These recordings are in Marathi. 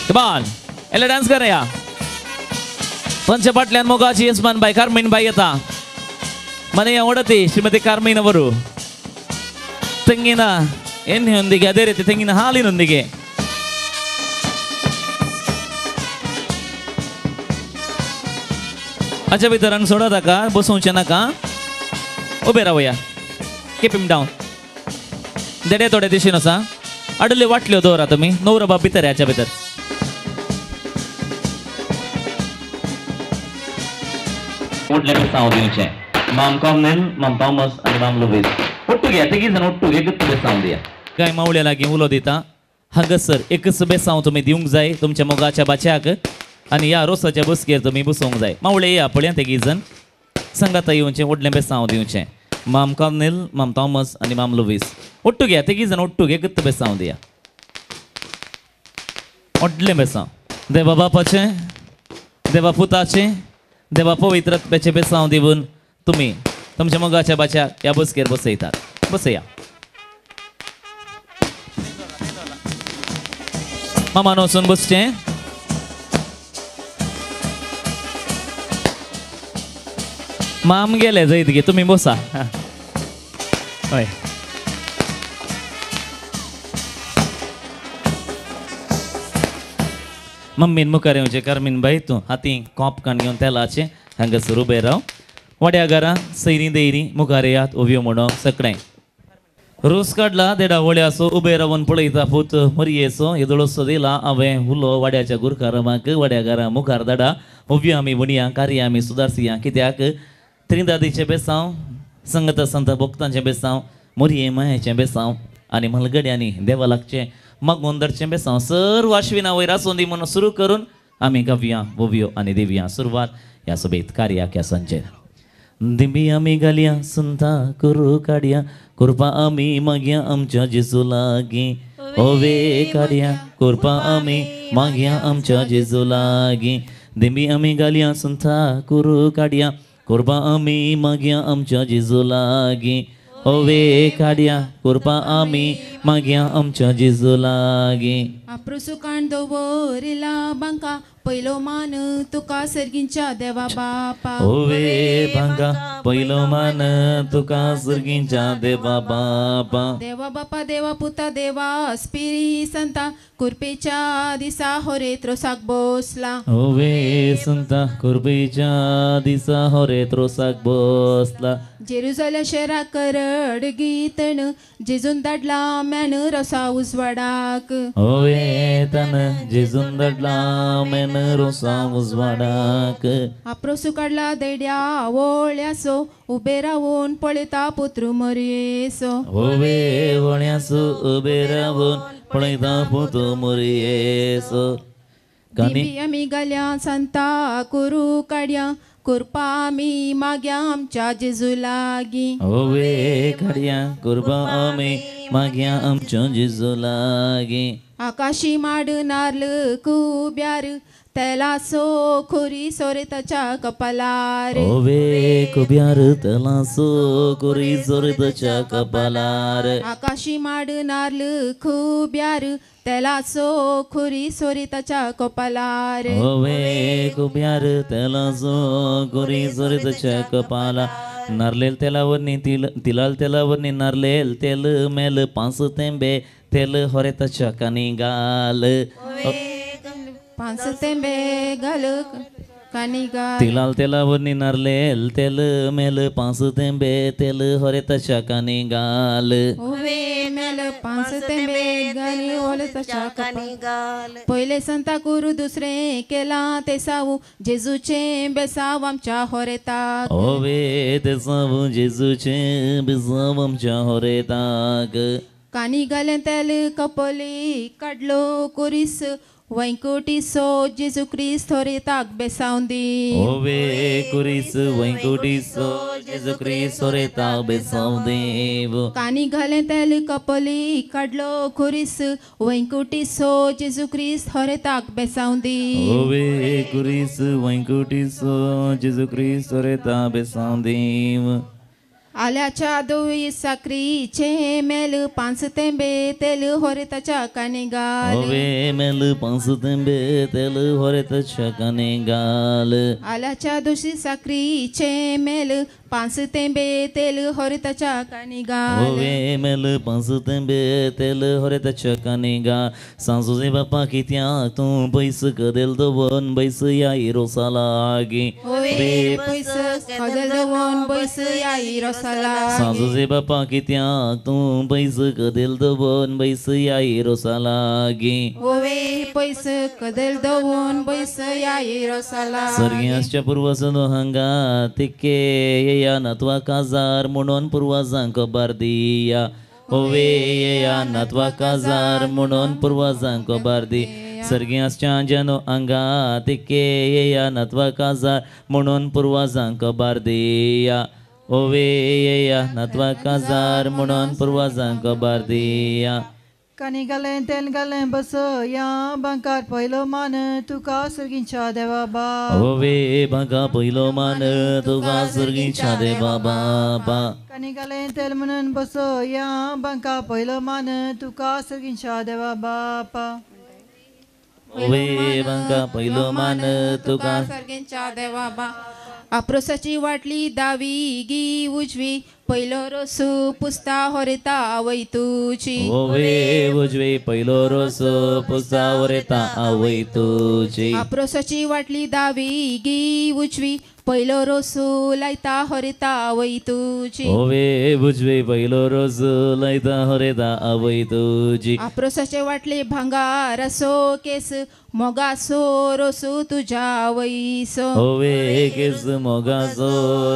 कमान एला डान्स करूया पंचपाटल्यान मोगाची यजमान बाई कार्मीन बाई येता ಮನೆಯ ಒಡತಿ ಶ್ರೀಮತಿ ಕಾರ್ಮೀನವರು ತೆಂಗಿನ ಎಣ್ಣೆಯೊಂದಿಗೆ ಅದೇ ರೀತಿ ತೆಂಗಿನ ಹಾಲಿನೊಂದಿಗೆ अच्छा भितर रंग सोडा ताका बसोवचे नाका उबे रावया कीप हिम डावन देडे थोडे दिशेन आसा अडले वाटल्यो दवरा तुमी णव बाब भितर हाच्या भितर ಒಟ್ಲೆ ಸಾವುದಿಯೆ ಮಾಮ್ ಕಾಮ್ನೆಲ್ ಮಾಮ್ ಥಾಮಸ್ आणि माम लुईस ಒಟ್ಟಿಗೆ ತೆಗಿ ಜನ ಒಟ್ಟಿಗೆ ಗುತ್ತು बेसावदिया काय मावळ्या लागी उलो दिता हांगसर एकच बेसाव तुमी दिवंक जाय तुमच्या मोगाच्या बाच्याक आणि या रोसाच्या बसकेर तुमी बसोवंक जाय मावळे या पळया तेगी जण संगात येवचे व्हडलें बेसाव दिवचें माम कॉर्नेल माम थॉमस आणि माम लुईस ಒಟ್ಟಿಗೆ तेगी जण ಒಟ್ಟಿಗೆ गुत्त बेसाव दिया व्हडलें बेसाव देवा बापाचें देवा पुताचें देवा पवित्रत्वाचें बेसाव दिवन तुम्ही तुमच्या मोगाच्या बाच्या या बसकेर बसयतात बसया मामान वचून बसचें माम गेले जैत गे तुम्ही बसा हय मम्मीन मुखार येवचें कार्मीन बाई तूं हाती कॉप कान घेवन तेलाचें हांगासर उबे राव वड्या घरा सैरी देयरी मुखार यात उब्यो म्हणोन सगळें रोस काडला देडा वड्याचो उबे रावन पळयता पूत मरयेचो येदोळसो दिला हांवें उलो वाड्याच्या गुरकारामाक वड्या घरा मुखार धाडा उब्यो आमी वणया कार्य आमी सुदारसिया कित्याक त्रिदादीचें बेसांव संगत संत भक्तांचें बेसांव मरये मायेचें बेसांव आनी मलगड्यांनी देवा लागचें मागून धरचें बेसांव सर्व आश्विना वयर आसोंदी म्हणून सुरू करून आमी गावया वोवयो आनी देवया सुरवात ह्या सभेत कार्याक ह्या संचेर दिंबी आमी घालया संता करू काडया कृपा आमी मागया आमच्या जेजू लागी ओवे काडया कृपा आमी मागया आमच्या जेजू लागी दिंबी आमी घालया संता करू काडया कृपा आमी मागया आमच्या जेजू लागी ओवे काडया कृपा आमी मागया आमच्या जेजू लागी आप्रुसुकान दवरिला बांका पयलो मान तुका सर्गींच्या देवा बापा ओवे भांगा पयलो मान तुका सर्गींच्या देवा बापा देवा बापा देवा पुता देवा स्पिरी संता कुरपेच्या दिसा होरे त्रोसाक बसला ओवे संता कुरपेच्या दिसा होरे त्रोसाक बसला जेरुसलेम शहरा करड गीतण जेजून धाडला मॅन रोसा उजवाडाक ओवे तन जेजून धाडला मॅन रोसा उजवाडाक आप्रोसू काडला दैड्या वोळ्यासो उबे रावून पळयता पुत्र मरयेसो ओवे वण्यासो उबे रावून पळयता पुत्र मरयेसो दिंबी आमी घाल्या संता करू काड्या कृपा आमी माग्या आमच्या जेजू लागी ओवे काड्या कृपा आमी माग्या आमच्या जेजू लागी आकाशी माड नार्ल कुब्यार तेलासो खोरी सोरे ताच्या कपालार ओवे कुब्यार तेलासो खोरी सोरे ताच्या कपालार आकाशी माड नार्ल कुब्यार तेलासो खोरी सोरे ताच्या कपालार ओवे कुब्यार तेलासो खोरी सोरे ताच्या कपाला नारलेल तेलावरनी तिलाल तेलावरनी नारलेल तेल मेल 5 तेंबे तेल होरे ताच्या कानी गाल 5 तेंबे घाल कानी गाल तिलाल तेलावरनी नारलेल तेल मेल 5 तेंबे तेल होरे ताच्या कानी गाल ओवे मेल 5 तेंबे घाली होले ताच्या कानी गाल पहिले संता गुरु दुसरे केला ते सावू जेजूचे बेसाव आमच्या होरेताक ओवे ते सावू जेजूचे बेसाव आमच्या होरेताक कानी घालें तेल कपली काडलो कोरीस वैकुटीसो जेजू क्रिस्त होरेताक बेसावंदी ओवे कुरीस वैकुटीसो जेजू क्रिस्त होरेताक बेसावदेव कानी घालें तेल कपली काडलो कोरीस वैकुटीसो जेजू क्रिस्त होरेताक बेसावंदी ओवे कुरीस वैकुटीसो जेजू क्रिस्त होरेताक बेसावदेव आल्याच्या दोई साखरीचे मेल 5 तेंबे तेल होरिताच्या कानी घाल ओवे मेल 5 तेंबे तेल होरिताच्या कानी घाल आल्याच्या दोशी साखरीचे मेल 5 तेंबे तेल होरिताच्या कानी घाल ओवे मेल 5 तेंबे तेल होरिताच्या कानी घाल सांजुजे बापा कित्याक तूं पयस कदेल दवन बैस या इरोसा लागी होवे पैस कदेल दवन बैस या इरोसाला सांजुजे बापा कित्याक तूं पयस कदेल दवन बैस या इरोसा लागी होवे पैस कदेल दवन बैस या इरोसाला सर्गियासच्या पुर्वजनो हांगा तिके येया नातवा काजार म्हणून पुर्वजांक बार्दिया होवे येया नातवा काजार म्हणून पुर्वजांक बार्दी सर्गियासच्या जनो हांगा तिके येया नातवा काजार म्हणून पुर्वजांक बार्दिया होवे येया नातवा काजार म्हणून पुर्वजांक बार्दिया कानी घालें तेल घालें बस या बंकार पयलो मान तुका सर्गींच्या देवा बाप होवे भागा पयलो मान तुका सर्गीच्या देवा बापा कानी घालें तेल म्हणून बस या बंका पयलो मान तुका सर्गींच्या देवा बाप होवे भागा पयलो मान तुका सर्गेंच्या देवा बा अप्रोसाची वाटली दावी गी उजवी पहिलो रोसू पुस्ता होरेता आवय तुची होवे उजवे पयलो रोस पुस्ता वरेता आवय तुची अप्रोसाची वाटली दावी गी उजवी पहिलो रोसू लायता होरेता आवय तुची होवे उजवे पयलो रोस लायता हरेता आवय तुची अप्रोसाचे वाटले भांगार असो केस मोगासो रोसू तुझ्या आवयसो होवे केस मोगाचो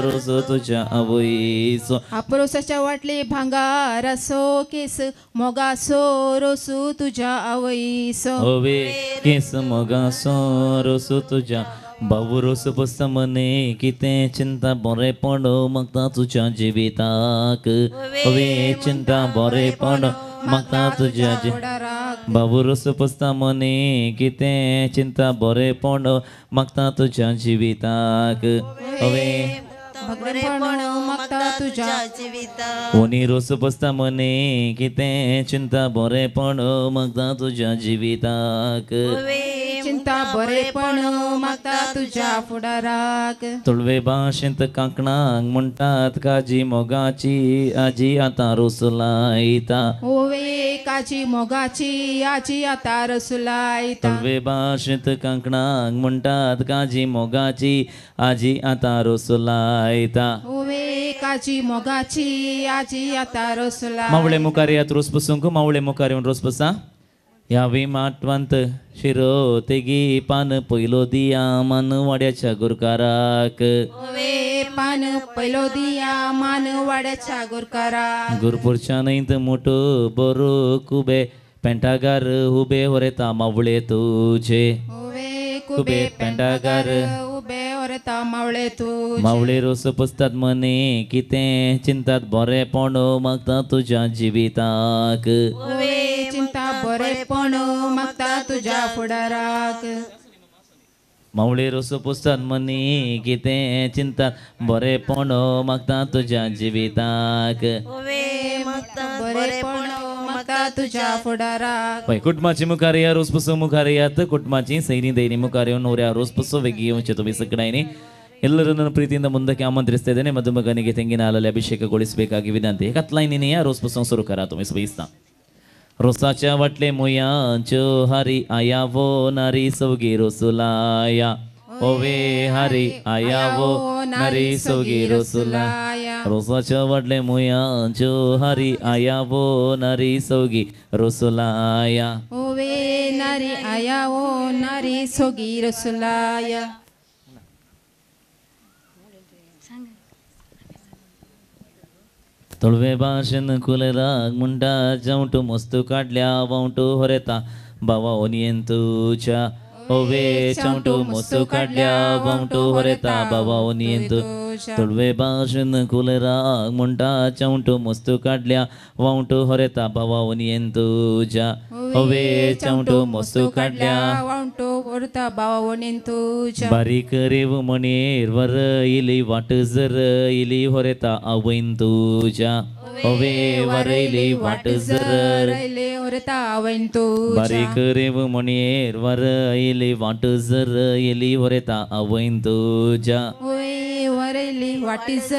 रोस तुझ्या आवयचो अप्रोसाच्या वाटले भांगार असो केस मोगासो रोसू तुझ्या आवयसो होवे केस मोगाचो रोस तुझ्या बाबू रोस पुस्ता मने कितें चिंता बरें पडो मागता तुझ्या जिविताक होवे चिंता बरें पडो मागता तुझ्या बाबू रोस पुस्ता मने कितें चिंता बरें पडो मागता तुझ्या जिविताक होवे मागता तुझ्या कोणी रोस पुस्ता मने कितें चिंता बरें पडो मागता तुझ्या जिविताक चिंता बरेपण मागता तुझ्या फुडाराक तुळवे भाशेंत कांकणांक म्हणटात काजी मोगाची आजी आतां रोस लायता होवे काची मोगाची आजी आता रसुलायता तुळवे भाशेंत कांकणांक म्हणटात काजी मोगाची आजी आतां रोस लायता होवे काची मोगाची आजी आता रसुला मावळे मुखार यात रोस पुसूंक मावळे मुखार येवन रोस पुसा ह्या विमाटवंत शिरो तेगी पान पयलो दिया मान वाड्याच्या गुरकाराक होवे पान पहिलो दिया मान वाड्याच्या गुरकारा गुरपूरच्या नैत मोठो बरो कुबे पेंटागार उबे वरेता मावळे तुझे होवे कुबे पेंटागार उबे वरता मावळे तू मावळे रोस पुसतात मने कितें चिंतात बरें पडो मागता तुझ्या जिविताक होवे चिंता बरेपण मागता तुझ्या फुडाराक मावळे रोस पुसतात मने कितें चिंतात बरें पडो मागता तुझ्या जिविताक बरेपण मागता तुझ्या फुडाराक पळय कुटुंबाची मुखार या रोस पुसो मुखार यात कुटुंबाची ಸೈನಿ ಧೈರ್ಯ ಮುಖಾರ ನೋಡ್ಯ ರೋಸ್ ಪುಸೋ ವೆಗಿ ಚತುವಿ ಸಕಡಾಯಿನಿ ಎಲ್ಲರನ್ನು ಪ್ರೀತಿಯಿಂದ ಮುಂದಕ್ಕೆ ಆಮಂತ್ರಿಸ್ತಾ ಇದ್ದೇನೆ ಮಧುಮಗನಿಗೆ ತೆಂಗಿನ ಹಾಲಲ್ಲಿ ಅಭಿಷೇಕಗೊಳಿಸಬೇಕಾಗಿ ವಿನಂತಿ ಕತ್ಲೈನಿನೆಯ ರೋಸ್ ಪುಸೋ ಸುರು ಕರಾ तुम्ही स्पईस्ता रोसाच्या वाटले मुयांच्यो हरी आयावो नारी सवगी रोसुलाया ओवे हरी आयावो नारी सवगी रोसुलाया रोसाच्या वाटले मुयांच्यो हरी आयावो नारी सवगी रोसुलाया होवे नारी आया ओ नारी सोगी रसुलाया तुळवे भाषेन कुलराग म्हणटा जावटू मस्तू काढल्या वावटू होरेता बाबा ओनियन तुच्या ओवे चावटू मस्तू काढल्या वावटू होरेता बाबा ओनियन तू तुळवे भाषेन कुलराग म्हणटा चावटू मस्तू काढल्या वावटू होरेता बाबा ओनियन तुच्या ओवे चावटू मस्तू काढल्या वांटो ओरता बावणेन तुझ्या बारीक रेव म्हणेर वर इली वाट जर इली होरेता आवैन तुझ्या ओवे वरैली वाट जर रैले ओरता आवैन तुझ्या बारीक रेव म्हणेर वर इली वाट जर इली होरेता आवैन तुझ्या ओय वरैली वाटीस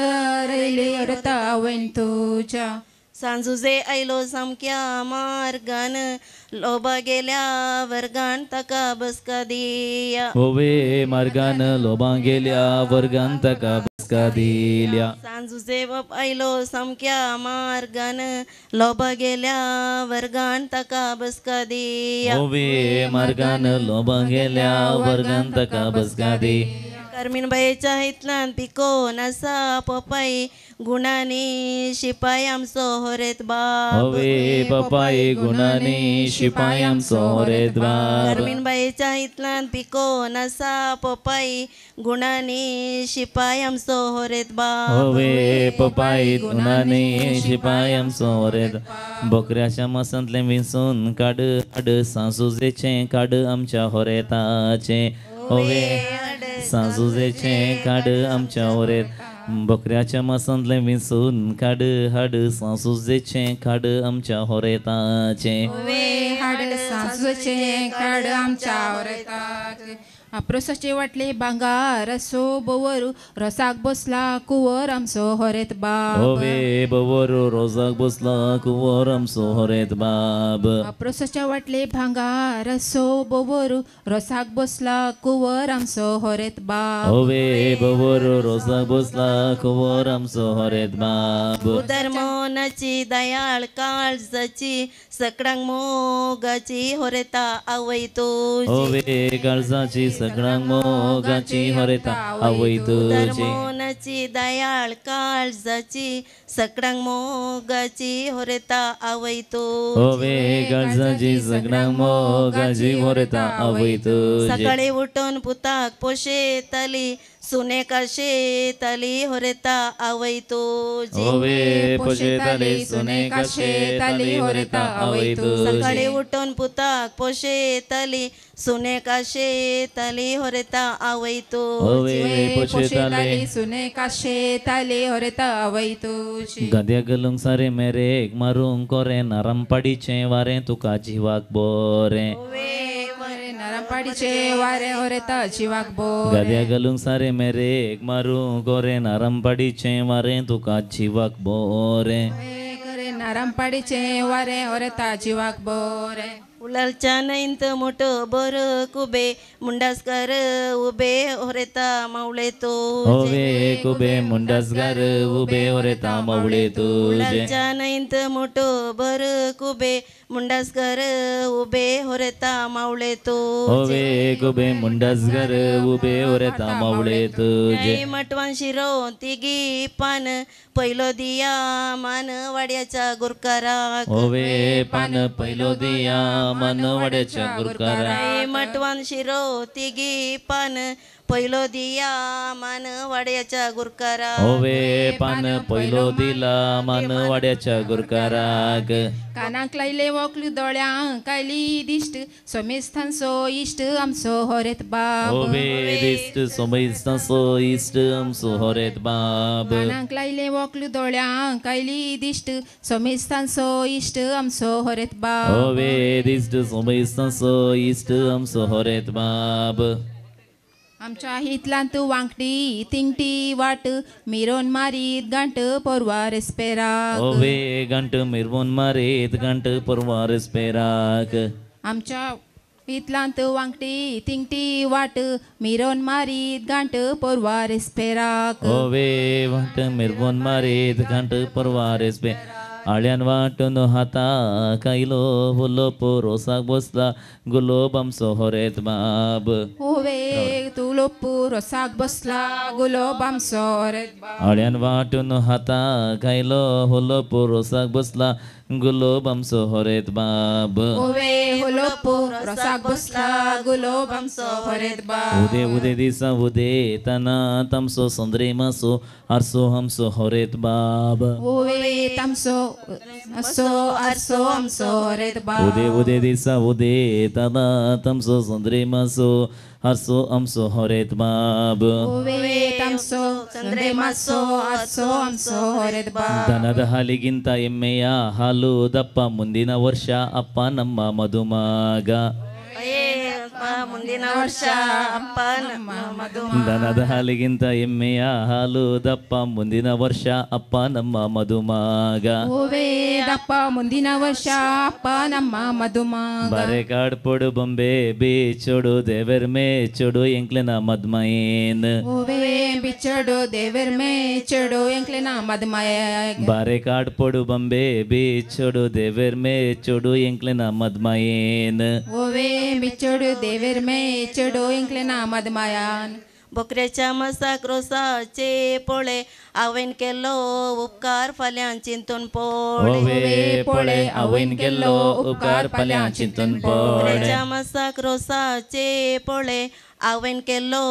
रैले ओरता आवैन तुझ्या सांजुजे आयलो सामक्या मार्गान लोबा गेल्या वर्गान ताका बसका दिया ओवे मार्गान लोबां गेल्या वर्गान ताका बसका दिल्या सांजुजे बाप आयलो सामक्या मार्गान लोबा गेल्या वर्गान ताका बसका दिया ओवे मार्गान लोबां गेल्या वर्गान ताका बसका दिल्या कर्मीणबाईच्या हितल्यान पिकोन आसा पपाई गुणांनी शिपाय आमचो होरेत बाप ओवे पपाई गुणांनी शिपाय आमचो होरेत बाप कर्मीणबाईच्या हितल्यान पिकोन आसा पपाई गुणांनी शिपाय आमचो होरेत बाप ओवे पपाई गुणांनी शिपाय आमचो होरेत बकऱ्याच्या मसांतले विंसून काड हाड सांसुजेचे काड आमच्या होरेताचे ओवे सांसुजेचे काड आमच्या होरेत बकऱ्याच्या मसांतले विंसून काड हाड सांसुजेचे काड आमच्या होरेताचे वे हाड सांसूचे काड आमच्या ओरता अप्रोसाचे वाटले भांगार असो बोवरू रसाक बसला कुवर आमचो होरेत बाब ओवे बवरू रोजाक बसला कुवर आमचो होरेत बाब अप्रोसाचे वाटले भांगार असो बोवरू रसाक बसला कुवर आमचो होरेत बाब ओवे बवरू रोजाक बसला कुवर आमचो होरेत बाब उदरमोनाची दयाळ काळजाची सकडांग मोगाची होरेता आवय तुझी ओवे काळजाची सगळ्यांक मोगाची होरेता आवय तुझी उदरमोनाची दयाळ काळजाची सकडांग मोगाची होरेता आवय तुझी ओवे काळजाची सगळ्यांक मोगाची होरेता आवय तुझी सकाळी उठून पुताक पोशेतली सुने काशेतली होरेता आवय तुझी ओवे पोशेताली सुने काशेताली होरेता आवय तुझी सकाळी उठून पुताक पोशेतली सुने काशेतली होरेता आवय तुझी ओवे पोशेताली सुने काशे ताले होरेता आवय तुझी गद्या गलूंक सारे मेरेक मारूंक कोरे नारामपाडीचे वारे तुका जिवाक बोरे नरमपाडीचे वारे होरेता जिवाक बोर गद्या घालूंक सारे मेरेक मारूंक कोरे नारामपाडीचे वारे तुका जिवाक बोरे करे नरमपाडीचे वारे होरेता जिवाक बोरे उलालच्या नैंत मोठो बर कुबे मुंडासकर उबे होरेता मावळे तो ओवे कुबे मुंडासगार उबे होरेता मावळे तुझे उलालच्या नैंत मोठो बर कुबे मुंडासकर उबे होरेता मावळे तो ओवे कुबे मुंडासगार उबे होरेता मावळे तुझे मटवान शिरो तिगी पान पहिलो दिया मान वाड्याच्या गुरकाराक ओवे पान पहिलो दिया मनवाड्याच्या गुरकारा मटवान शिरो तिगी पान पहिलो दिया मान वाड्याच्या गुरकारा ओवे पान पहिलो दिला मनवाड्याच्या गुरकाराक कानाक लायले वोकलू दोळ्यांक कायली दिश्ट सोमेस्थान सो इश्ट आमचो होरेत बाब ओवे दिस्ट सोमयस्ता सो इष्ट आमचो होरेत बाब कानाक लायले वोकलू दोळ्यांक कायली दिश्ट सोमेस्थान सो इश्ट आमचो होरेत बाब ओवे दिस्ट सोमयस्ता सो इष्ट आमचो होरेत बाब आमच्या हितलांत वांकडी तिंगटी वाट मिरोन मारीत गांठ पोरवार स्पेराक ओवे गंट मिरवून मारीत गंट परवार स्पेराक आमच्या हितलांत वांकडी तिंगटी वाट मिरोन मारीत गांठ पोरवार स्पेराक ओवे वाट मिरवून मारीत गंट परवार स्पे आळ्यान वाटून हाता कायलो हुलो पोरोसाक बसला गुलोब आमचो होरेत बाब होवे तुलोपू रोसाक बसला गुलोब आमचो होरेत बाब आळ्यान वाटून हाता कायलो हुलो पोरोसाक बसला गुलोबम सोहरेत बाब ओवे हुलोपो रसाक बसला गुलोबम सोहरेत बाब उदे उदे दिसा उदे तना तमसो संद्रे मसो आरसो हमसो होरेत बाब ओवे तमसो असो अरसो हम सोहरेत बाब उदे उदे दिसा उदे तना तमसो संद्रे मसो आरसो हमसो होरेत बाब ओवे तमसो संद्रे मासो अरसो हम सोहरेत बाब ದನದ ಹಾಲಿಗಿಂತ ಎಮ್ಮೆಯ ಹಾಲು ದಪ್ಪ ಮುಂದಿನ ವರ್ಷ ಅಪ್ಪ ನಮ್ಮ ಮಧುಮಗ ಮುಂದಿನ ವರ್ಷ ಅಪ್ಪ ನಮ್ಮ ಮಧು ದನದ ಹಾಲಿಗಿಂತ ಎಮ್ಮೆಯ ಹಾಲು ದಪ್ಪ ಮುಂದಿನ ವರ್ಷ ಅಪ್ಪ ನಮ್ಮ ಮಧುಮಗ ಓವೇ ದಪ್ಪ ಮುಂದಿನ ವರ್ಷ ಅಪ್ಪ ನಮ್ಮ ಮಧುಮಗ ಬರೆ ಕಾಡ್ಪೊಡು ಬೊಂಬೆ ಬೀಚೋಡು ದೇವರ್ ಮೇಚೋಡು ಎಂಕ್ಲೆನ ಮದ್ಮಯೇನ್ ಓವೇ ಬಿಚ್ಚಡು ದೇವರ್ ಮೇ ಚಡು ಎಂಕ್ಲೆನ ಮಧುಮಯ ಬಾರೆ ಕಾಡ್ಪೊಡು ಬೊಂಬೆ ಬೀಚೋಡು ದೇವರ್ ಮೇಚೋಡು ಎಂಕ್ಲೆನ ಮದ್ಮಯೇನ್ ओवे बिचड देवेर मे चडो इंकलेना मदमायान बोकऱ्याच्या मसाक रोसाचे पोळे हांवें केलो उपकार फाल्यां चिंतून पोळे ओवे पोळे आवयन केल्लो उपकार फाल्यां चिंतून पड बोकऱ्याच्या मसाक रोसाचे पोळे हांवें केलो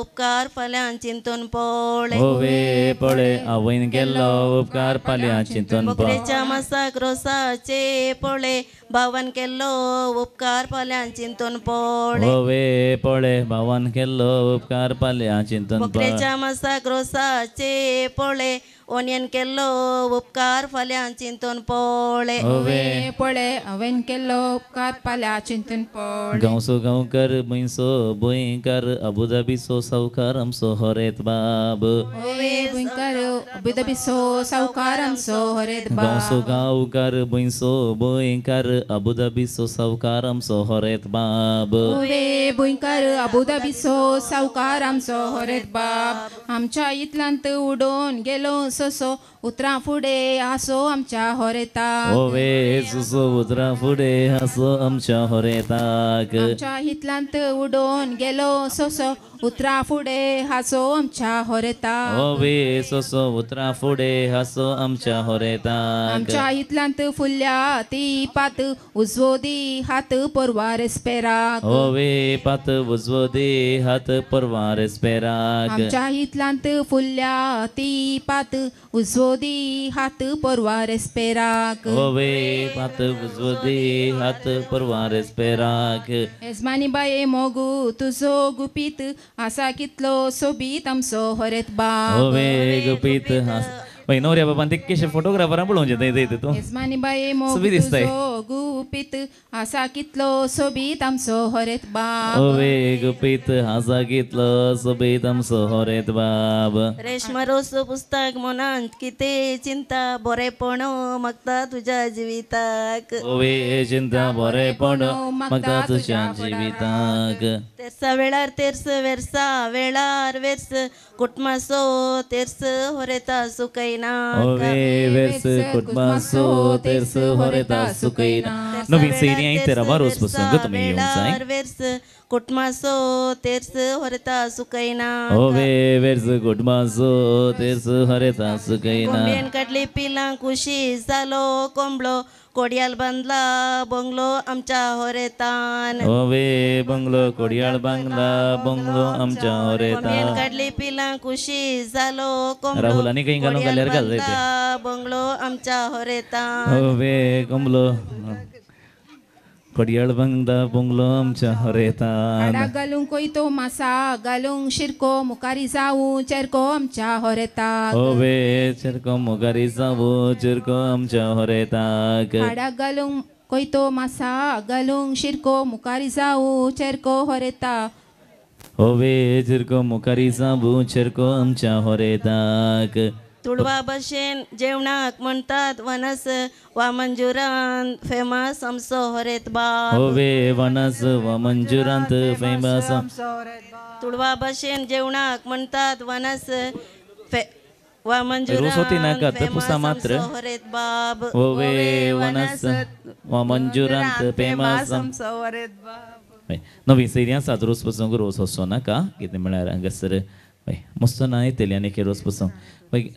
उपकार फाल्यां चिंतून पोळे ओवे पोळे आवयन केल्लो उपकार फाल्यां चिंतून पड बोकऱ्याच्या मसाक रोसाचे पोळे भावान केल्लो उपकार फाल्यां चिंतून पोळे ओवे पोळे भावान केल्लो उपकार फाल्यां चिंतून पड बोकऱ्याच्या मसाक रोसाचे पोळे ओनियन केल्लो उपकार फाल्यां चिंतून पोळे ओवे पळे हांवें केल्लो उपकार पाल्या चिंतून पड गांवसो गांवकार बुंयसो बुंयकार अबुधाबीसो सावकार आमचो होरेत बाब ओवे बुंकर अबुधाबीसो सावकार आमचो हरेत गांवसो बाब गांवकार बुंयसो बुंयकार अबुधाबीसो सावकार आमचो होरेत बाब ओवे बुंकर अबुधाबीसो सावकार आमचो हरेत बाब आमच्या इतलांत उडोवन गेलो ससो उतरां फुडें आसो आमच्या होरेता ओवे सुसो उतरा फुडें हासो आमच्या होरेताक आमच्या हितलांत उडोवन गेलो सोसो उतरां फुडें हासो आमच्या होरेता ओवे सोसो उतरा फुडें हासो आमच्या होरेताक आमच्या हितलांत फुल्ल्या ती पात उजवो दी हात परवार स्पेराक ओवे पात उजवो दे हात परवार स्पेराक आमच्या हितलांत फुल्ल्या ती पात उजवो दी हात परवार स्पेराक ओवे पात उजवो दे हात परवार स्पेराक येजमानी बाये मोगू तुजो गुपीत आसा कितलो सोबीत आमचो हरेत बाब ओवे गुपीत हास भाई नवऱ्या बाबान ते केशे फोटोग्राफरां पळोवंक येता तू येजमानी बाये मोगू सोबीत दिसताय. तुजो गुपीत आसा कितलो सोबीत आमचो हरेत बाब ओवे गुपीत हासा कितलो सोबीत आमचो होरेत बाब रेशमा रोस पुस्तक मनांत किते चिंता बरेपण मागता तुज्या जिविताक ओवे चिंता बरेपण म्हाका तुज्या जिविताक तेर्सा वेळार तेर्स वेर्सा वेळार वेर्स कुटमासो तेर्स होरेता सुकैना ओवे वेर्स कुटमासो तेर्स होरेता सुकैना नवीन सेरी आई तेरा वारोस पसंग तुम्ही येऊन जाय वेर्स कुटमासो तेर्स होरेता सुकैना ओवे वेर्स कुटमासो तेर्स होरेता सुकैना कोंबयेन काडली पिलां कुशी जालो कोंबलो कोडयाल बांदला बंगलो आमच्या होरेतान ओवे बंगलो कोडयाळ बांगला बंगलो आमच्या कोंबयेन होरेता काडली पिलां कुशी जालो कोंबलो राहुल आनी काही घालून कोडयाल घाल्यार घाल जाय बांदला बंगलो आमच्या होरेतान ओवे कमलो कोडयाळ बांगला बंगलो आमच्या होरेतान आडा घालूंक कोयतो मासा घालूंक शिरको मुखारी जावूं चेरको आमच्या होरेताक ओवे चिरको मुगारी जावो चिरको आमच्या होरेताक आडा घालूंक कोयतो मासा घालूंक शिरको मुखारी जावूं चेरको होरेता ओवे चिरको मुखारी जावो चिरको आमच्या होरेताक तुडवा भशेन जेवणाक म्हणटात वनस वा मंजुरांत फेमस आमचो होरेत बाब ओवे वनस व मंजुरांत फेमस तुडवा भशेन जेवणाक म्हणटात वनस वा रोस होती ना का? तर पुसा मात्र. होरेत बाब ओवे वनस व मंजुरांत फेमस नवी सैरी आसात रोस पसून रोस वचो नाका कितें म्हळ्यार हांगासर मस्त नाही तेली आणि रोज पुसून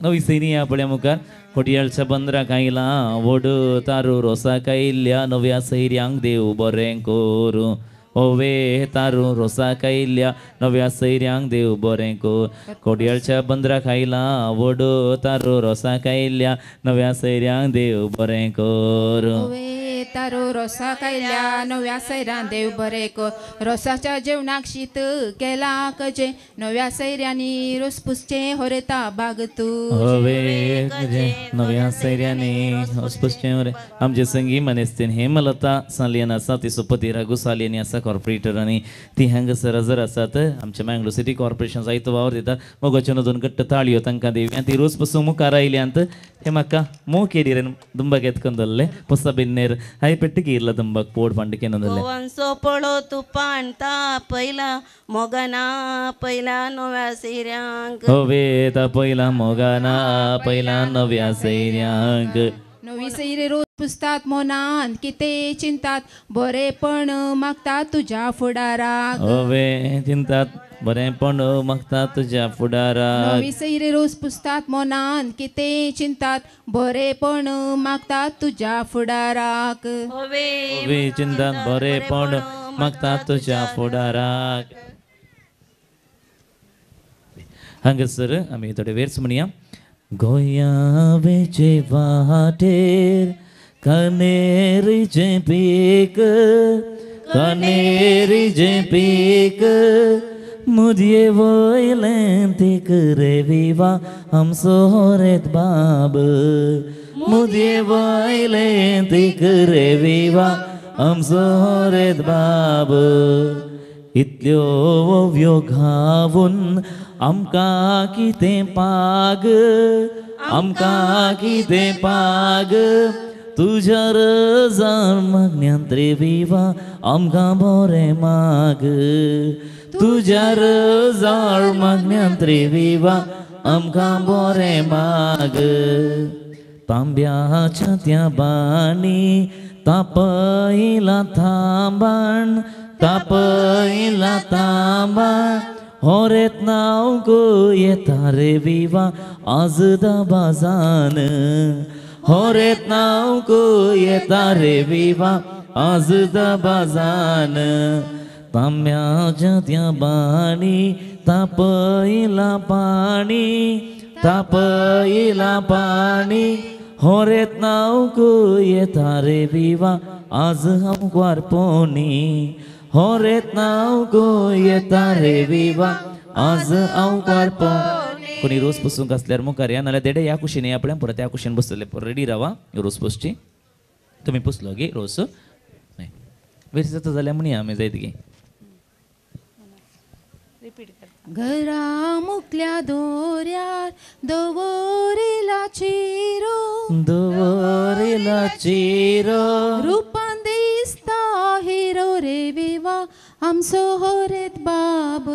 नवी सैनी आपल्या मुखार खोटयाळच्या बंदरा कायला वड तारू रोसा कायल्या नव्या सैर्यांक देव बरें करूं ओवे तारू रोसा कायल्या नव्या सैर्यांक देव बरें कर खोटयाळच्या बंदरा खायला वड तारू रोसा कायल्या नव्या सैर्यांक देव बरें कर ओवे तारो रोसा कायल्या नव्या सैरान देव बरें कर रोसाच्या जेवणाक शीत केला कजे नव्या सैर्यांनी रोस पुसचे होरेता बाग तू हवे नव्या सैर्याने अस्पष्ट आमचे संगी मनेस्तेन हेमलता सालियन आसा ती सुपती राघू सालियनी आसा कॉर्पोरेटर आणि ती हांगासर हजर आसात आमच्या मँगलोर सिटी कॉर्पोरेशन जायतो वावर दितात मोगाच्यान दोन कट्ट ताळयो तांकां देवया ती रोज पासून मुखार आयल्यांत हे म्हाका मो केडी दुंबाक येतकन दल्ले पुसा बिन्नेर हाय पेट्टी इरला दुंबाक पोड पांडके दल्ले गोवांचो पळो तू पाणता पहिला मोगाना पहिला नव्या सैर्यांक हवे ता पहिला मोगाना पहिला नव्या सैर्यांक नवी सैरे रोज पुसतात मोनान किते चिंतात बरेपण मागतात तुझ्या फुडाराक हवे चिंतात बरेपण मागतात तुझ्या फुडाराक नवी सैरे रोज पुसतात मोनान किते चिंतात बरेपण मागतात तुझ्या फुडाराक हवे चिंतात बरेपण मागतात तुझ्या फुडाराक हांगासर आमी थोडे वेर्स म्हणया गोंया वेचे वाटेर कनेरीचें पीक कनेरीचें पीक मुदये वयलें तीक रे विवा आमचो होरेत बाब मुदये वयलें तीक रे विवा आमचो होरेत बाब इतल्यो ओव्यो घावून आमकां कितें पाग आमकां कितें पाग तुज्या रजान मागण्यांत रे विवा आमकां बरें माग तुज्या रजान मागण्यांत रे विवा आमकां बरें माग तांब्याच्या त्या बाणी तापयला थांबाण तापयला तांबाण होरेत नाव गो येता रे विवा आज दाबाजान होरेत नाव गो येता रे विवा आज दाबाजान तांब्याच्या त्या बाणी तापयला पाणी तापयला पाणी होरेत नाव गो येता रे विवा आज हम ग्वारपोनी होरेत नाव गो येता रे विवा आज हांव ग्वारपोनी कोणी रोज पुसूंक आसल्यार मुखार या नाल्यार देडे ह्या कुशीन आपल्या परत ह्या कुशीन बसतले रेडी रावा रोज पुसची तुमी पुसलो गे रोज नाही वेस्ट जाता जाल्यार म्हणी आमी जायत गे घरा मुकल्या दोऱ्यार दवरिला चिरो दवरिला चिरो रूपान दिसता हिरो रे विवा आमचो होरेत बाब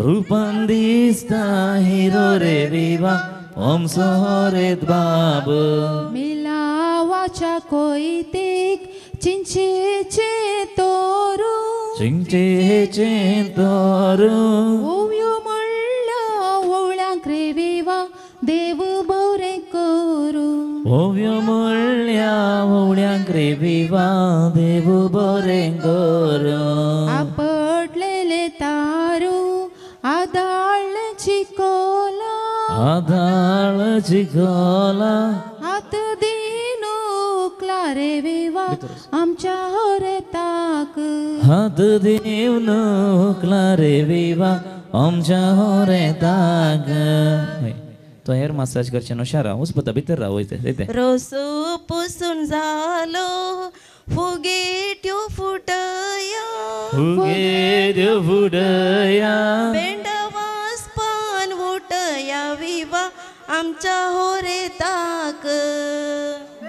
रूपान दिसता हिरो रे विवा आमचो होरेत बाब मिलावाच्या कोयतेक चिंचेचे तोरू चिंचेचे तोरू ओव्यो म्हणल्या ओवळ्यांक रे विवा देव बरें करू ओव्यो म्हणल्या ओवळ्यांक रे विवा देव बरें करूं आपटलेले तारू आदाळ्ळे चिकोला आधाळ चिखोला हात दिनूकला रे विवा आमच्या होरेताक हात देव नोकला रे विवा आमच्या होरेताक तो हेर मसाज करचे नो शारा उस्पता भितर राव वयते रोसू पुसून झालो फुगेट्यो फुटया फुगे फुडया बेंडवास पान उठया विवा आमच्या होरेताक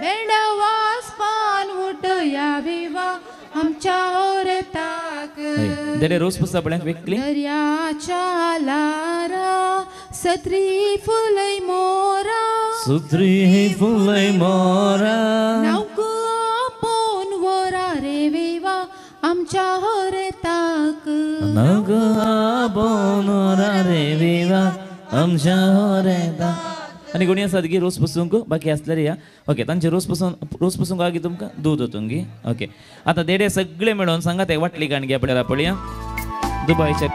बेंडवास पान उठया विवा आमच्या होरेताक देडे रोज पुसता पळय वेकली दर्याच्या लारा सत्री फुलय मोरा सुत्री फुलय मोरा नावक आपोन वरा रे विवा आमच्या होरेताक नग बोनोरा रे विवा आमच्या आणि कोणी आसात गी रोस पुसूंक बाकी असल्यार या ओके तांचे रोस पुसूंक आगी तुमकां दूद ओतूंक गी ओके आतां देडे सगळे मेळोन सांगात एक वाटली काणगी आपल्याला पळया दुबयच्या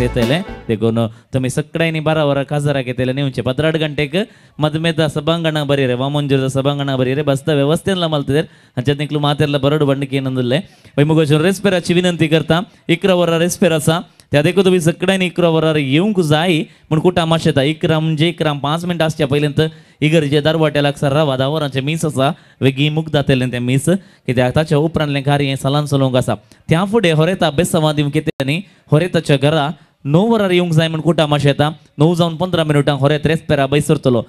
येतले देखून तुम्ही सकाळी 12 वरां काजाराक येतले नेवचे 12 ಗಂಟೆಗೆ ಮದ್ಮೆದ ಸಭಾಂಗಣ ಬರೀರೆ ವಾಮಂಜುರದ ಸಭಾಂಗಣ ಬರೀರೆ ಬಸ್ತ ವ್ಯವಸ್ಥೆಲ್ಲ ಮಲ್ತಿದ್ದಾರೆ ಅಂಚೆನಿಕ್ಲು ಮಾತೆಲ್ಲ ಬರಡು ಬಣ್ಣಕ್ಕೆ ಏನಂದಿಲ್ಲ वैमुगाच्या रेस्पेराची विनंती करता 11 वरां रेस्पेर आसा त्या देखून तुम्ही सकाळी 11 वरार येवंक जाय म्हण खूब तमाशा येता 11 म्हणजे 11 5 मिनटां आसच्या पयलींत इगर्जे दरवाट्या लागसार रावा 10 वरांचे मीस आसा वेगी मुक्त जातले ते मीस कित्याक ताच्या उपरांतलें कार्य सलान चलोवंक आसा त्या फुडें होरेता बेसवा दिवंक येतले होरेताच्या घरा 9 वरार येवंक जाय म्हण खूब तमाशा येता 9 जावन 15 मिनटां होरेत रेस्पेरा बैसरतलो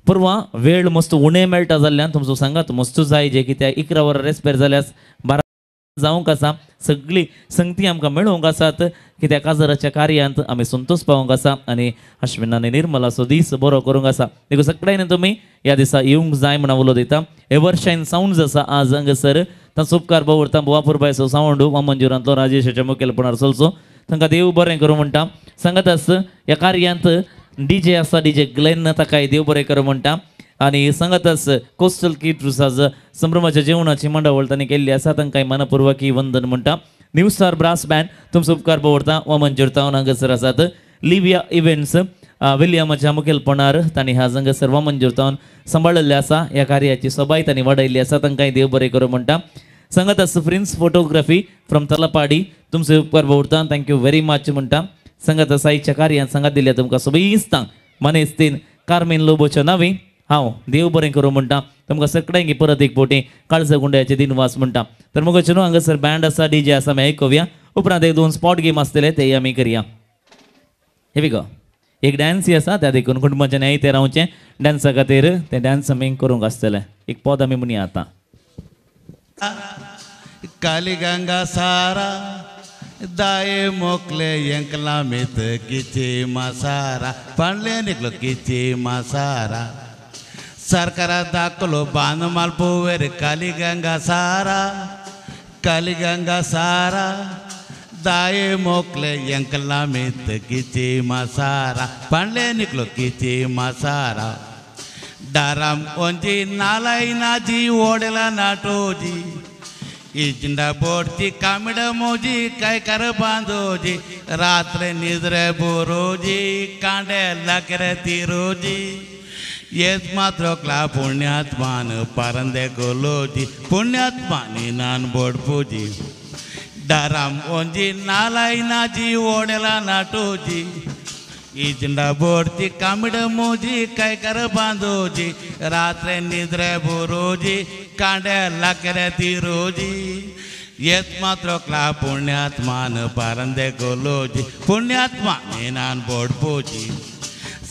परवा वेळ मस्त उणे मेळटा जाल्ल्यान तुमचो सांगात मस्त जाय जे कित्याक 11 वरां रेस्पेर जाल्यार 12 जावंक आसा सगळी संगती आमकां मेळोवंक आसात कित्याक काजाराच्या कार्यांत आमी संतोश पावोवंक आसा आनी अश्विन आनी निर्मलाचो दीस बरो करूंक आसा देखून सगळ्यांनी तुमी ह्या दिसा येवंक जाय म्हण उलो दिता एवरशायन सावंड्स आसा आज हांगासर तांचो उपकार भोवरता बुवापूरबायचो सावंड वामंजुरांतलो राजेशाच्या मुखेलपणान चलचो तांकां देव बरें करूं म्हणटा सांगात आस ह्या कार्यांत डीजे आसा डीजे ग्लेन ताकाय देव बरें करूं म्हणटा आणि सांगातच कोस्टल किट्रुसाज संभ्रमाच्या जेवणाची मंडळ तांणी केल्ली आसा तांकां मनपूर्वकी वंदन म्हणटा न्यू स्टार ब्रास बँड तुमचो उपकार भोवरता वामंजूर तावन हांगासर आसात लिविया इव्हेंट्स विलियमाच्या मुखेलपणान तांणी ह्या हांगासर वामंजूर तावन सांबाळिल्ले आसा ह्या कार्याची सबाय तांणी वाडयल्ली आसा तांकांय देव बरें करूं म्हणटा सांगातच प्रिन्स फोटोग्राफी फ्रॉम तलपाडी तुमचो उपकार भोवरता थँक्यू व्हेरी मच म्हणटा सांगात साईच्या कार्यात सांगात दिल्या तुमकां सगळींचांक मनेस्तीन कार्मेन लोबोच्या नावी हांव देव बरें करूं म्हणटा तुमकां सगळ्यांक परत एक फावटी काळजा गुंड्याचे दिनवास म्हणटा तर मग चलो हांगासर बँड आसा डीजे आसा आमी आयकुया उपरांत एक दोन स्पॉट गेम आसतले ते आमी करया हे गो एक डान्स आसा त्या देखून कुटुंबाच्या नेते रावचे डान्सा खातीर ते डान्स आमी करूंक आसतले एक पद आमी म्हणया आतां कालीगंगा सारा दाये मोकले यंकला मित किची मसारा पांडले निकलो किची मसारा सरकारा दाखलो बांध मालपोवेर कालीगंगा सारा दाये मोकले यंकला मित किची मसारा पांडले निकलो किची मसारा डाराम ओंजी नालाई नाजी ओडेला नाटोजी इचिंडा बोर्ची कामिड मोजी काय कर बांधोजी रात्र निद्रे बोरोजी कांडे लकरे तिरोजी येस मात्रोकला पुण्यात्मान पारंदे गोलोजी पुण्यात्मानी नान बोड पूजी डाराम ओंजी नालाई नाजी ओडेला नाटोजी इचिंडा बोर्ची कामिड मोजी काय कर बांधोजी रात्र निद्रे बोरोजी कांडे लकरे तिरोजी येत मात्रोकला पुण्यात्मान पारंदे गोलोजी पुण्यात्मा नान बोड पोजी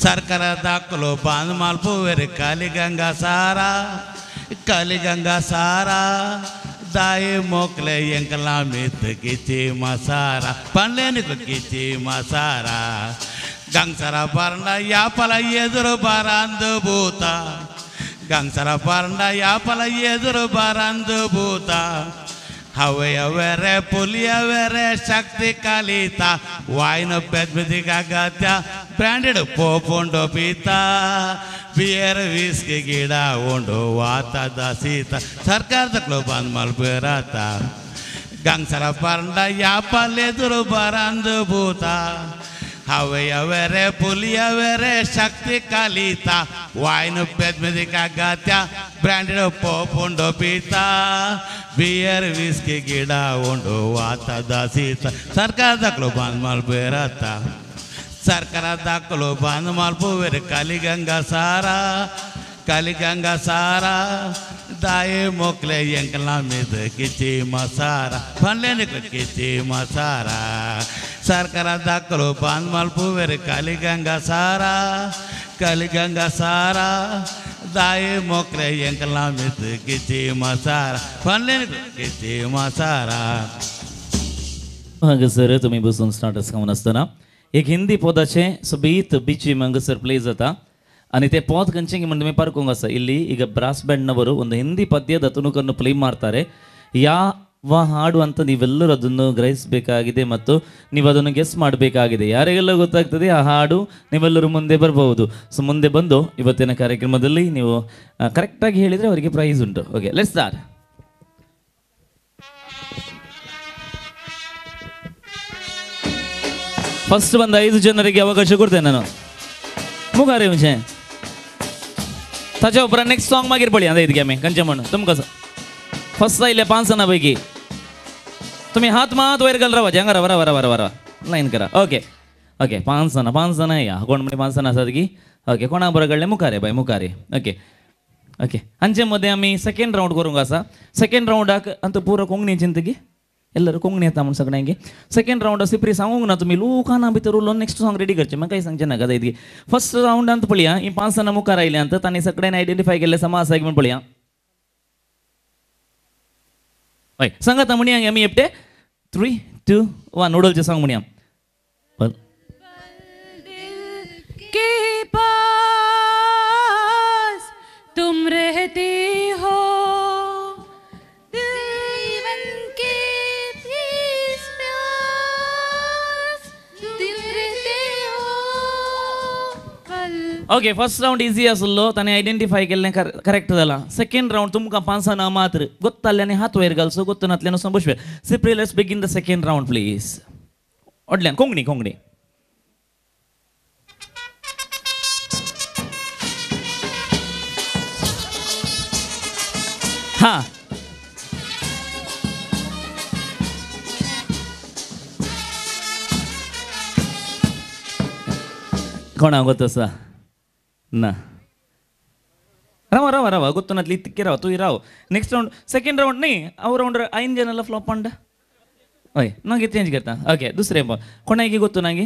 सरकार दाखलो बांध मालपोवेर कालीगंगा सारा दाये मोकले यंकला मित किची मसारा पंडले निकलो किची मसारा गंगसरा पारंडा यापल एदुरु बारांदु भूता गंगसरा पारंडा यापल एदुरु बारांदु भूता हवे अवेरे पुली अवेरे शक्ति कालिता वाइन पेद्मिति गागत्या ब्रांडेड पोपोंडो पीता बियर विस्की गिडा ओंडो वाता दासीता सरकार तकलो बांध मलपेराता गंगसरा पारंडा यापल एदुरु बारांदु भूता हवे अवेरे पुली अवेरे शक्ति कालिता वाइन पेद्मिति गागत्या ब्रांडेड पोपोंडो पीता बियर विस्की गिडा ओंडो वाता दासीता सरकार दाखलो बांध मलपेराता सरकार दाखलो बांध मलपोवेर कालीगंगा सारा दाये मोकले यंकला मित किची मसारा पंडले निकलो किची मसारा सरकार दाखलो बांध मलपोवेर कालीगंगा सारा दाये मोकले यंकला मित किची मसारा पंडले निकलो किची मसारा हांगासर तुमी बसून स्टार्टर्स खावन आसतना एक हिंदी पदाचे सबीत बीची हांगासर प्ले जाता आणि ते ಪದ ಕಂಚಿಂಗ್ ಮಂಡಮೆ ಪಾರ್ಕೊಂಗ ಸ ಇಲ್ಲಿ ಈಗ ಬ್ರಾಸ್ ಬ್ಯಾಂಡ್ನವರು ಒಂದು ಹಿಂದಿ ಪದ್ಯದ ತುಣುಕನ್ನು ಪ್ಲೇ ಮಾಡ್ತಾರೆ ಯಾವ ಹಾಡು ಅಂತ ನೀವೆಲ್ಲರೂ ಅದನ್ನು ಗ್ರಹಿಸಬೇಕಾಗಿದೆ ಮತ್ತು ನೀವು ಅದನ್ನು ಗೆಸ್ ಮಾಡಬೇಕಾಗಿದೆ ಯಾರಿಗೆಲ್ಲ ಗೊತ್ತಾಗ್ತದೆ ಆ ಹಾಡು ನೀವೆಲ್ಲರೂ ಮುಂದೆ ಬರಬಹುದು ಸೊ ಮುಂದೆ ಬಂದು ಇವತ್ತಿನ ಕಾರ್ಯಕ್ರಮದಲ್ಲಿ ನೀವು ಕರೆಕ್ಟಾಗಿ ಹೇಳಿದರೆ ಅವರಿಗೆ ಪ್ರೈಸ್ ಉಂಟು ಓಕೆ ಲೆಟ್ಸ್ ಸ್ಟಾರ್ಟ್ ಫಸ್ಟ್ ಬಂದ 5 ಜನರಿಗೆ ಅವಕಾಶ ಕೊಡ್ತೇನೆ ನಾನು मुखारे म्हणजे ताच्या उपरांत नेक्स्ट सॉंग मागीर पळया इतके आमी खंयचें म्हण तुमकां फर्स्ट आयले 5 जाणां पैकी तुमी हात मात वयर घाल रावाचे हांगा रावा लायन करा ओके ओके 5 जाणां या कोण म्हणजे 5 जाणां आसात की ओके कोणा बरोबर घडले मुखारे बाय मुखारे ओके ओके हांचे मदें आमी सेकंड राउंड करूंक आसा सेकंड राउंडाक अंत पुरो कोंकणी चिंतकी ಎಲ್ಲರೂ कोंकणी येता म्हणून सगळ्यांगे सेकंड राउंड सिप्री सांगूंक ना तुमी लोकांना भितर उलोवन नेक्स्ट सॉंग रेडी करचे म्हाका काही सांगचे नाका इतकी फर्स्ट राउंडांत पळया ही 5 जाणां मुखार आयल्यांत तांणी सगळ्यांनी आयडेंटिफाय केल्ले समा आसा म्हण पळया हय सांगात म्हणया आमी एपटे 3 2 1 उडलचे सॉंग म्हणया के पास तुम रहते हो ओके फर्स्ट राउंड इजी आसलो ताणें आयडेंटिफाय केल्लें करेक्ट जाला सेकंड राउंड तुमकां 5 जाणां मात्र गोत्ताल्ल्यानी हात वयर घालचो गोत्तो नातल्यान वचून बसवे सिप्री let's begin the second round please ओडल्यान कोंकणी हा कोणा ಗೊತ್ತಾ ना रावा ಗೊತ್ತನತ್ಲಿ ತಿಕ್ಕೆ ರಾವ तू राव नेक्स्ट राउंड सेकंड राउंड नाही अव राउंड 5 जणांना फ्लॉप अंड ओय नागे चेंज करता ओके दुसरे कोणागे ಗೊತ್ತು नागे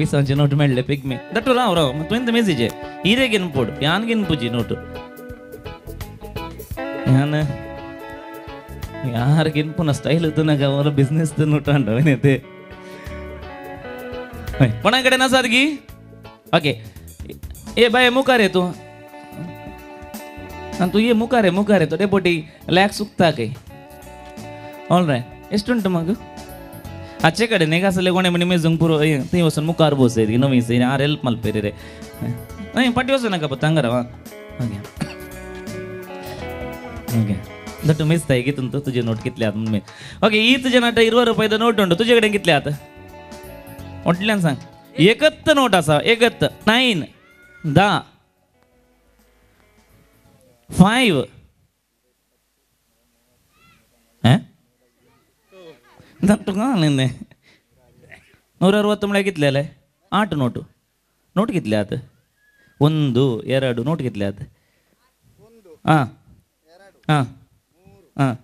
विसांचे नोट मेळ्ळे पिग्मी दट्टू राव राव तू ಎಂತ ಮೆಸೇಜ್ ಹೀರೆಗಿನ್ ಪೋಡು ಯಾನ್ಗಿನ್ ಪೂಜಿ ನೋಟು ಯಾನ ಯಾರಿಗಿನ್ ಪುನಃ ಸ್ಟೈಲ್ ತನಕ ಅವರ ಬಿಸ್ನೆಸ್ ನೋಟು ಅಂಡವನೇತೆ कोणाकडे ना सारखी ओके ए बाय मुखार तू तू ये मुखार तो डेपोटी लॅक सुकता काही ऑल राईट एस्टुंट मग आजचे कಡೆ नेगासले कोणे म्हणे मेजून पुरो ते वसून मुखार बोसे नवीन से आर हेल्प मल्पेरे रे नाही पाठी वसू नका पत्ता अंगारा ओके ओके दट्टू ಮಿಸ್ ತಾಯಿ ಗಿತ್ತಂತ तुझे नोट कितले आत मी ओके ಈ तुझे नाट 20 रुपयाचं नोट उंटು तुझ्याकडे कितले आत म्हटल्यान सांग एकत्त नोट असा एकत्त 9 10 5 दट्टू का निन्ने 160 कितले 8 नोटು नोट कितले आत 1 2 नोट कितले आत हां हां हां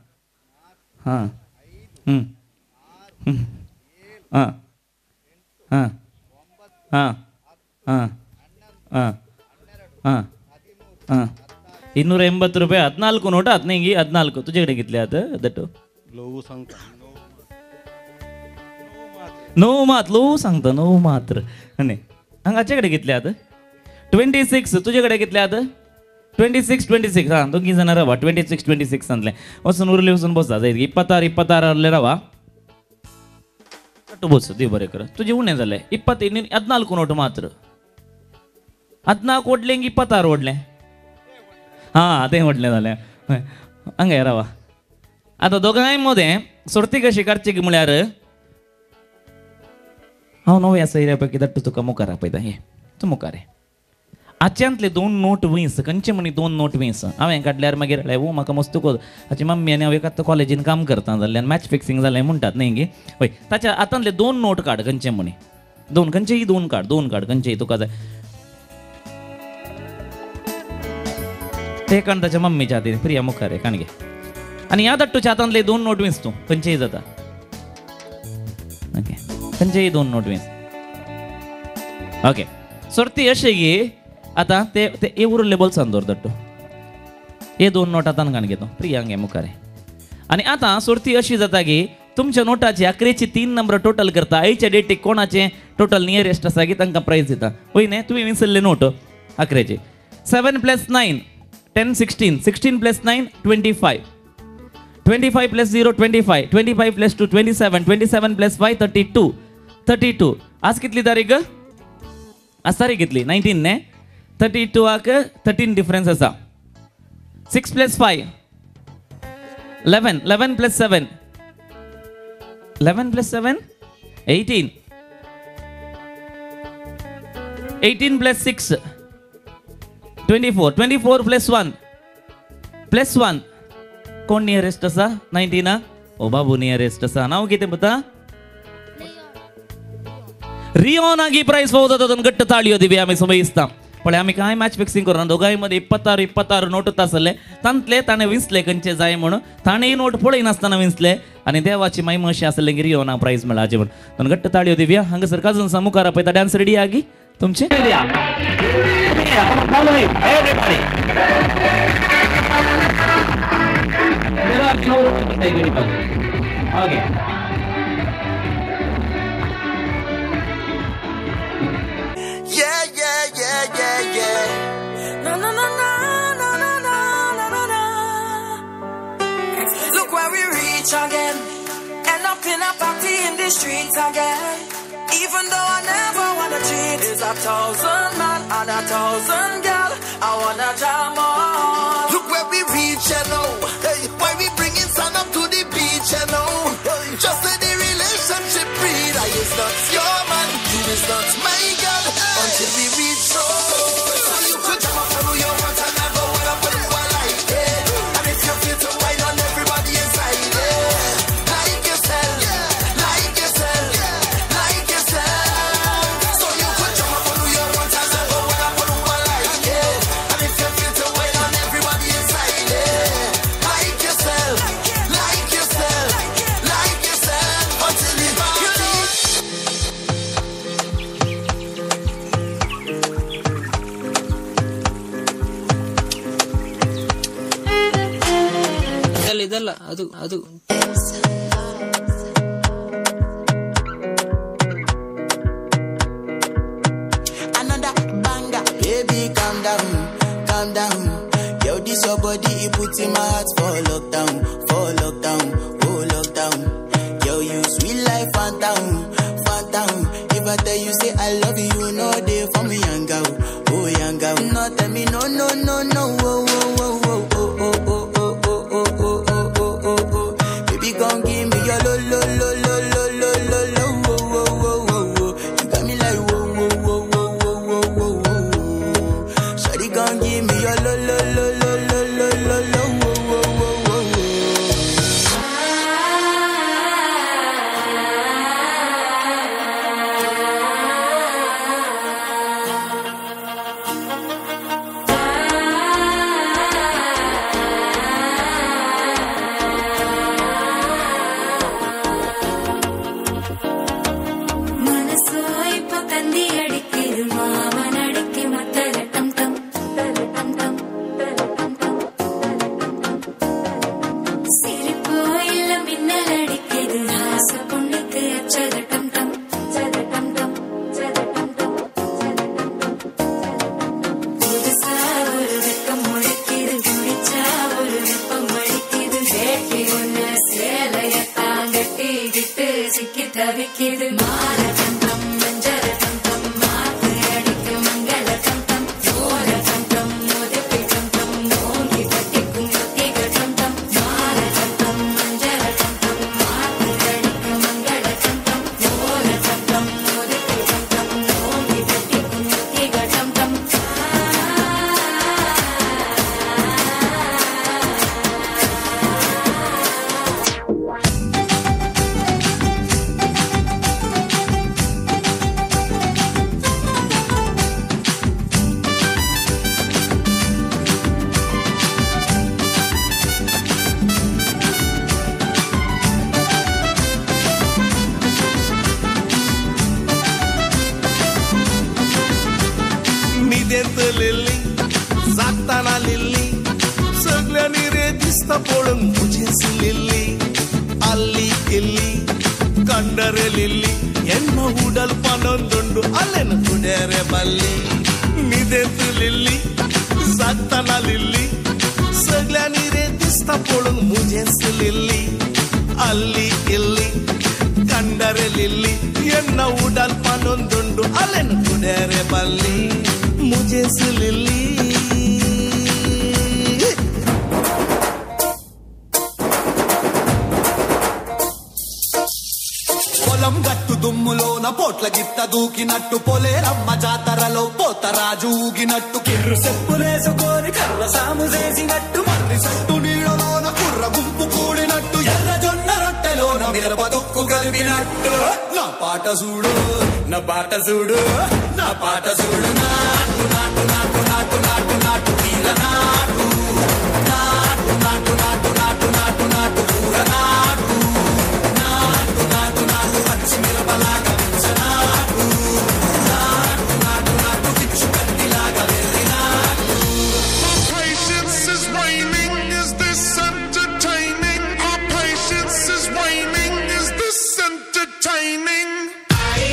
हां हां ಹಾಂ ಹಾಂ ಹಾಂ ಹಾಂ ಹಾಂ ಹಾಂ 280 रुपये 14 नोट 14 तुझ्याकडे घेतले आता दट्टू नो सांगता नो मात्र नाही हांगाच्याकडे घेतले आता 26 तुझ्याकडे घेतले आता 26 हां दोघी जण रवा 26 सांगले वसून उरले वसून बसा जाईल 26 रवा बोस दे बरे कर तुझे उणे झाले 14 नोट मात्र 14 ओढले 26 ओढले हा ते म्हटले झाले हंगे रावा आता दोघांमध्ये सोडती कशी करची की म्हळ्यार हांव नव्या सैऱ्यापैकी दट्टू तुका मुखार आपयता हे तू मुखार आच्यांतले 2 नोट 20 खंयचे म्हणी 2 नोट 20 हांवें काडल्यार मागीर वो म्हाका मस्त को हाची मम्मी आनी हांव एक आतां कॉलेजीन काम करता जाल्ल्यान मॅच फिक्सिंग जालें म्हणटात न्ही गे हय ताच्या हातांतले 2 नोट काड खंयचे म्हणी 2 खंयचेय 2 काड खंयचेय तुका जाय ते काण ताच्या मम्मीच्या हातीन प्रिया मुखार आहे काणगे आनी ह्या दट्टूच्या हातांतले 2 नोट 20 तूं खंयचेय जाता ओके खंयचेय 2 नोट 20 ओके सर्ती अशें गे आता ते उरले बोल्सान दवर दट्टू हे 2 नोट हातान काण घेतो प्रियांक हे मुखार आनी आतां सर्ती अशी जाता की तुमच्या नोटाची अकरेची 3 नंबर टोटल करता आयच्या डेटीक कोणाचे टोटल नियरेस्ट आसा की तांकां प्राइज दिता वय न्ही तुवें विसरले नोट अकरेचे 7 + 9 10 16 16 + 9 25 25 + 0 25 25 + 2 27 27 + 5 32 आज कितली तारीख आज तारीख कितली 19 ने 32 आक 13 डिफरन्स आसा 6 + 5 11 11 + 7 11 + 7 18 18 + 6 24 24 + 1 कोण नियरेस्ट आसा 19 ओ बाबू नियरेस्ट आसा नाव कितें पता रिओन आगी प्राइस होता तो गट्ट ताळयो दिवे आम्ही समजता पण आम्ही काय मॅच फिक्सिंग करून दोघांमध्ये 26 नोट आसले तांतले ताणे विंसले खंयचे जाय म्हणून ताणे नोट पळय नासतना विंसले आणि देवाची मायम अशी आसले की रिओना प्राइज मेळाचे म्हणून गट्ट ताळयो दिव्या हांगासर काजून मुखार पळयता डान्स रेडी आगी तुमचे okay again, end up in a party in the streets again. Even though I never wanna cheat, it's 1,000 man and 1,000 girl. I wanna jam on. Look where we reach, you know. Hey, why we bringing sun up to the beach, you know. Just let the relationship breathe. I is not your man, you is not my girl. Until we reach home. So you could jam up follow your want and never wanna put it one like it. And if you feel to wine on everybody inside it. ಅಲ್ಲ ಅದು Your body, it puts in my heart for lockdown, oh lockdown. Yo, you sweet life, phantom. If I tell you say I love you, you know they for me, young girl, oh young girl. No, tell me no, oh. Baby, gon' give me your lo. You got me like whoa. Shawty gon' give me your lo. దూకినట్టు Poleramma జాతరలో పోతరాజు ఊగినట్టు కిర్రు సెప్పులేసుకొని కర్ర సాము చేసినట్టు మర్రి సట్టు నీడలోన కుర్ర గుంపు కూడినట్టు ఎర్ర జొన్న రొట్టెలోన మిరప తొక్కు కలిపినట్టు నా పాట చూడు నా పాట చూడు నా పాట చూడు నాటు నాటు నాటు నాటు నాటు నాటు తీర నాటు నాటు నాటు నాటు నాటు నాటు నాటు కూర నాటు నాటు నాటు నాటు పచ్చి మిరపలాగా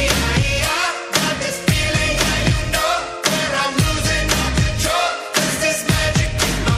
Got this feeling, I know where I'm losing control. 'Cause this magic in my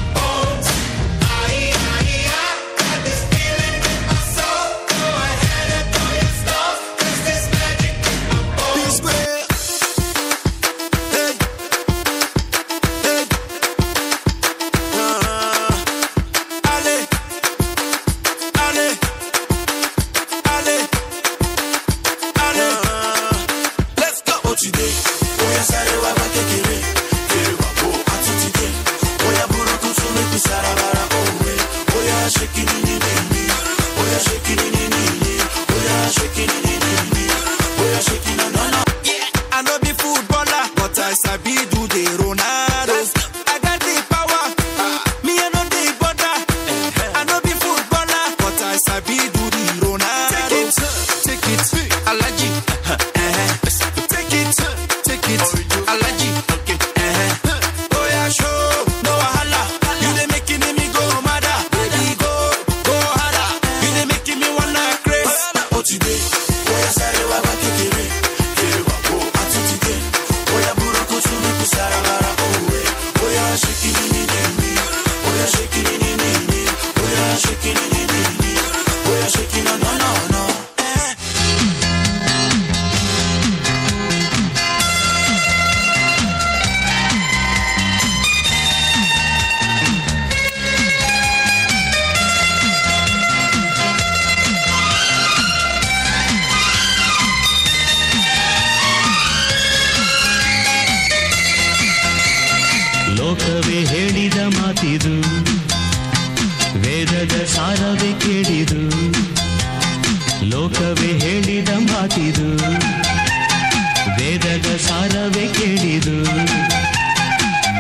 ವೇದದ ಸಾರವೇ ಕೇಳಿದು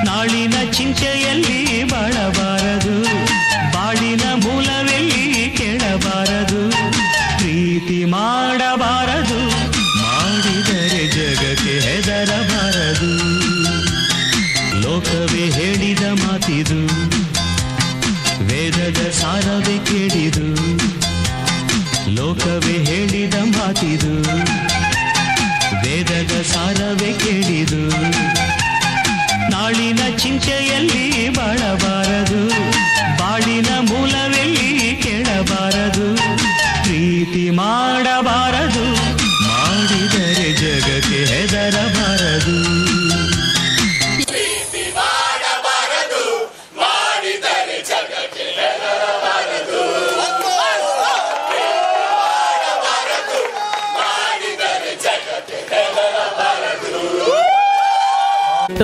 ನಾಳಿನ ಚಿಂತೆಯಲ್ಲಿ ಬಾಳಬಾರದು ಬಾಳಿನ ಮೂಲವೆಲ್ಲಿ ಕೇಳಬಾರದು ಪ್ರೀತಿ ಮಾಡಬಾರದು ಮಾಡಿದರೆ ಜಗಕ್ಕೆ ಹೆದರಬಾರದು ಲೋಕವೇ ಹೇಳಿದ ಮಾತಿದು ವೇದದ ಸಾರವೇ ಕೇಳಿದು ಲೋಕವೇ ಹೇಳಿದ ಮಾತಿದು ವೇದದ ಸಾರವೇ ಕೇಳಿದು ನಾಳಿನ ಚಿಂತೆಯಲ್ಲಿ ಬಾಳಬಾರದು ಬಾಳಿನ ಮೂಲವೆಲ್ಲಿ ಕೇಳಬಾರದು ಪ್ರೀತಿ ಮಾಡಬಾರದು ಮಾಡಿದರೆ ಜಗಕ್ಕೆ ಹೆದರಬಾರದು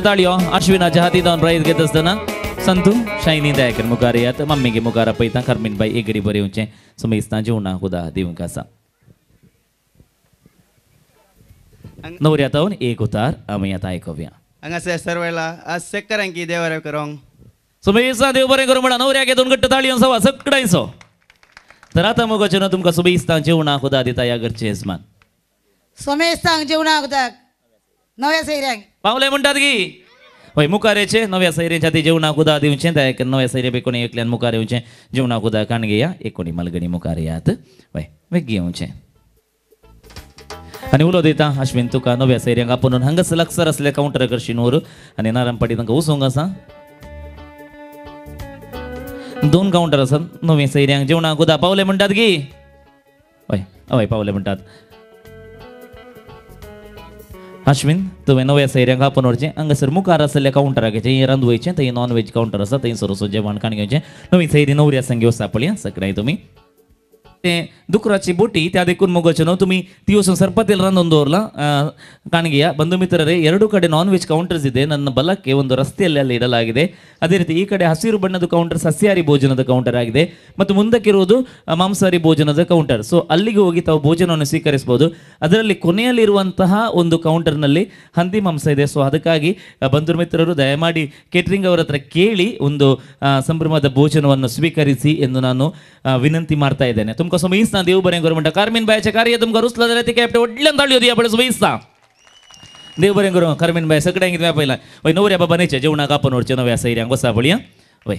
ताळयो अश्विनाच्या हाती जाऊन प्राईज घेत असताना संतू शायनी दयाकर मुखार मम्मीगे मुखार पैता खरमीनबाई एगडी बरे येवचे सुमेस्ता जेवणा खुदा दिवंक आसा नवऱ्यातावन एक उतार आमी आतां आयकुया हांगासर सर्वेला आज सेक्करांकी देवारे करूंक सुमेस्ता देव बरें करूं म्हणा नवऱ्याक दोन गट्ट ताळयो सवा सगळ्यांचो तर आतां मोगोचें तुमकां सुमेस्ता जेवणा खुदा दिता या घरचे यजमान सोमेस्तांक जेवणाक उदक नव्या सैऱ्यांक पावले म्हणटात की हय मुखारेचे नव्या सैरेच्या ती जेवणाक उदा दिवचें त्या नव्या सैरे बी कोणी एकल्यान मुखार येवचें जेवणाक उदक काण घेया एक कोणी मलगणी मुखार येयात हय वेग घेवचें आनी उलो दिता अश्विन तुका नव्या सैऱ्यांक आपुणून हांगास लागसर असले कावंटर करशी न्हू आनी नारायणपाटी तांकां उसोंक आसा 2 कावंटर आसात नव्या सैऱ्यांक जेवणाक उदक पावले म्हणटात की हय हय पावले म्हणटात अश्विन तुवें नव्या सैऱ्यांक आपोवन व्हरचें हांगासर मुखार आसलेल्या कावंटराक येचें रांदवेचें थंय नॉन वेज कावंटर आसा थंय सरोसो जेवण काण घेवचें नवी सैरी नवऱ्या संगी वसा पळया सगळ्यां तुमी तें दुकराची बोटी त्या देखून मोगोचें न्हू तुमी ती वचून सरपतेल रांदून दवरला ಕಾಣಿಗೆಯ ಬಂಧು ಮಿತ್ರರೇ ಎರಡು ಕಡೆ ನಾನ್ ವೆಜ್ ಕೌಂಟರ್ಸ್ ಇದೆ ನನ್ನ ಬಲಕ್ಕೆ ಒಂದು ರಸ್ತೆಯಲ್ಲಿ ಇಡಲಾಗಿದೆ ಅದೇ ರೀತಿ ಈ ಕಡೆ ಹಸಿರು ಬಣ್ಣದ ಕೌಂಟರ್ ಸಸ್ಯಾಹಾರಿ ಭೋಜನದ ಕೌಂಟರ್ ಆಗಿದೆ ಮತ್ತು ಮುಂದಕ್ಕಿರುವುದು ಮಾಂಸಾಹಾರಿ ಭೋಜನದ ಕೌಂಟರ್ ಸೊ ಅಲ್ಲಿಗೆ ಹೋಗಿ ತಾವು ಭೋಜನವನ್ನು ಸ್ವೀಕರಿಸಬಹುದು ಅದರಲ್ಲಿ ಕೊನೆಯಲ್ಲಿರುವಂತಹ ಒಂದು ಕೌಂಟರ್ನಲ್ಲಿ ಹಂದಿ ಮಾಂಸ ಇದೆ ಸೊ ಅದಕ್ಕಾಗಿ ಬಂಧು ಮಿತ್ರರು ದಯಮಾಡಿ ಕೇಟರಿಂಗ್ ಅವರ ಹತ್ರ ಕೇಳಿ ಒಂದು ಸಂಭ್ರಮದ ಭೋಜನವನ್ನು ಸ್ವೀಕರಿಸಿ ಎಂದು ನಾನು ವಿನಂತಿ ಮಾಡ್ತಾ ಇದ್ದೇನೆ तुमको सुमेस्ता देव बरें करूं म्हणटा कार्मिन बायचें कार्य तुमकां रुसला जाल्यार ती कॅप्टन व्हडल्यान ताळयो दिया पळय सुमेस्ता देव बरें करूं कार्मिन बाय सगळ्यांक कितें पळयलां वय नवऱ्या बाबा न्हयचे जेवणाक आपोवन व्हरचें नव्या सैऱ्यांक वसा पळया वय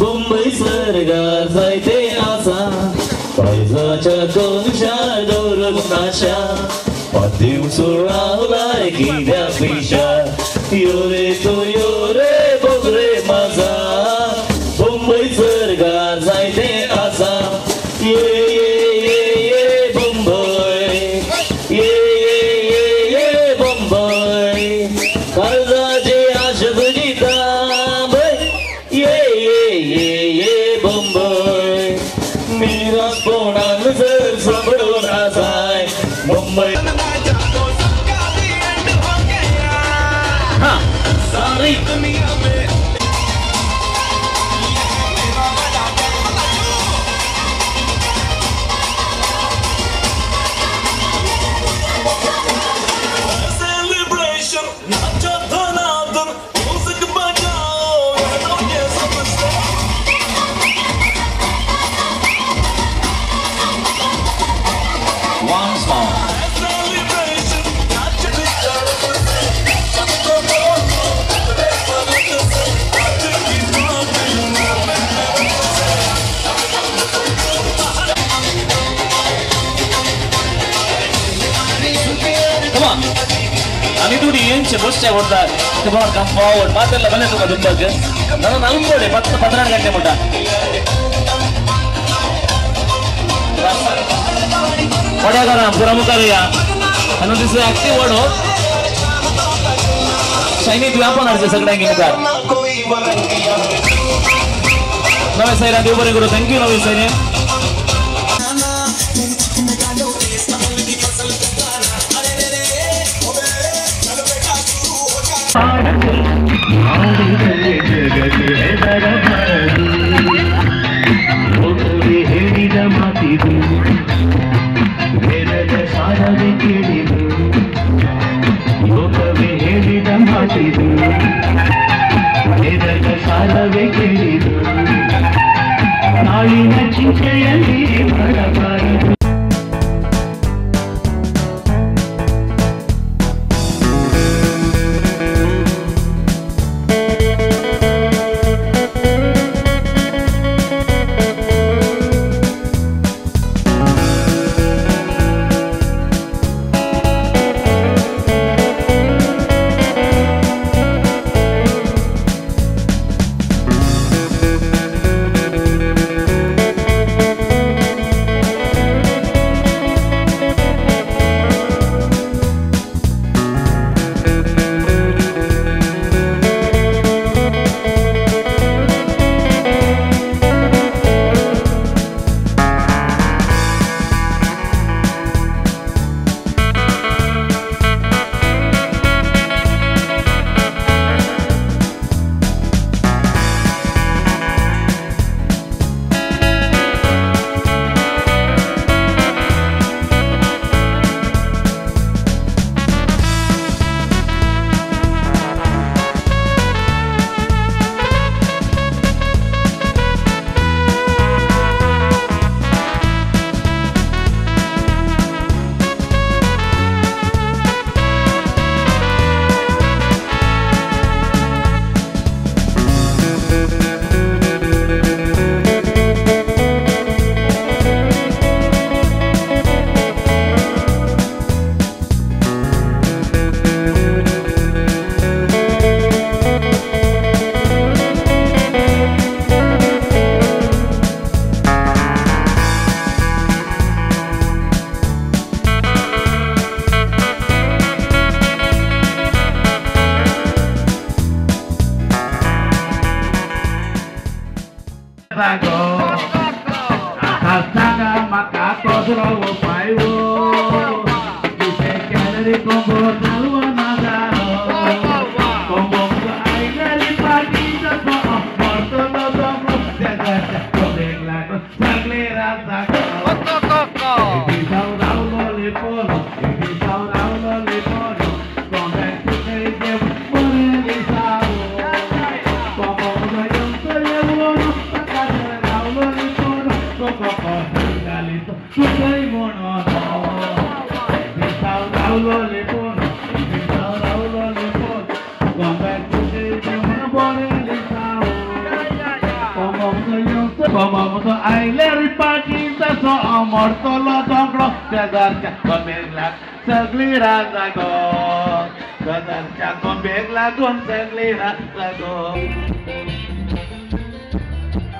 मुंबई स्वर्गार जायते आसा पायजाच्या कोनशार दवरून नाशा पातीव सोळावलाय कित्या पिशा यो रे बोगरे माझा मुंबई स्वर्गार जायते आसा ये मुंबई ये मुंबई कर्जाची आश तुजीता ये मुंबई मिरास कोणाक जर सांभळून आसाय मुंबई सारी आणि तू यांचे बसच्या म्हणतात तुम्हाला कम फॉरवर्ड मात्र बने तुका दुंबक ನಾನು ಅನ್ಕೊಳ್ಳಿ 10-12 ಗಂಟೆ ಮಟ್ಟ ಒಡೆಗಾರ ಪುರಮುಖರಿಯ ಅನ್ನೋ ದಿವಸ ಆಕ್ಟಿವ್ ಓಡು ಸೈನಿಕ ವ್ಯಾಪಾರ ನಡೆಸ ಸಗಡಂಗಿ ಮುಖಾರ್ ನವೇ ಸೈರಾ ದೇವರೇ ಗುರು ಥ್ಯಾಂಕ್ ಯು ನವೇ ಸೈನೇ ಜಗಕ್ಕೆ ಹೆದರಬಾರದು ಲೋಕವೇ ಹೇಳಿದ ಮಾತಿದು ವೇದದ ಸಾರವೇ ಕೇಳಿದು ಲೋಕವೇ ಹೇಳಿದ ಮಾತಿದು ವೇದದ ಸಾರವೇ ಕೇಳಿದು ನಾಳಿನ ಚಿಂತೆಯಲ್ಲಿ ಬರಬಾರದು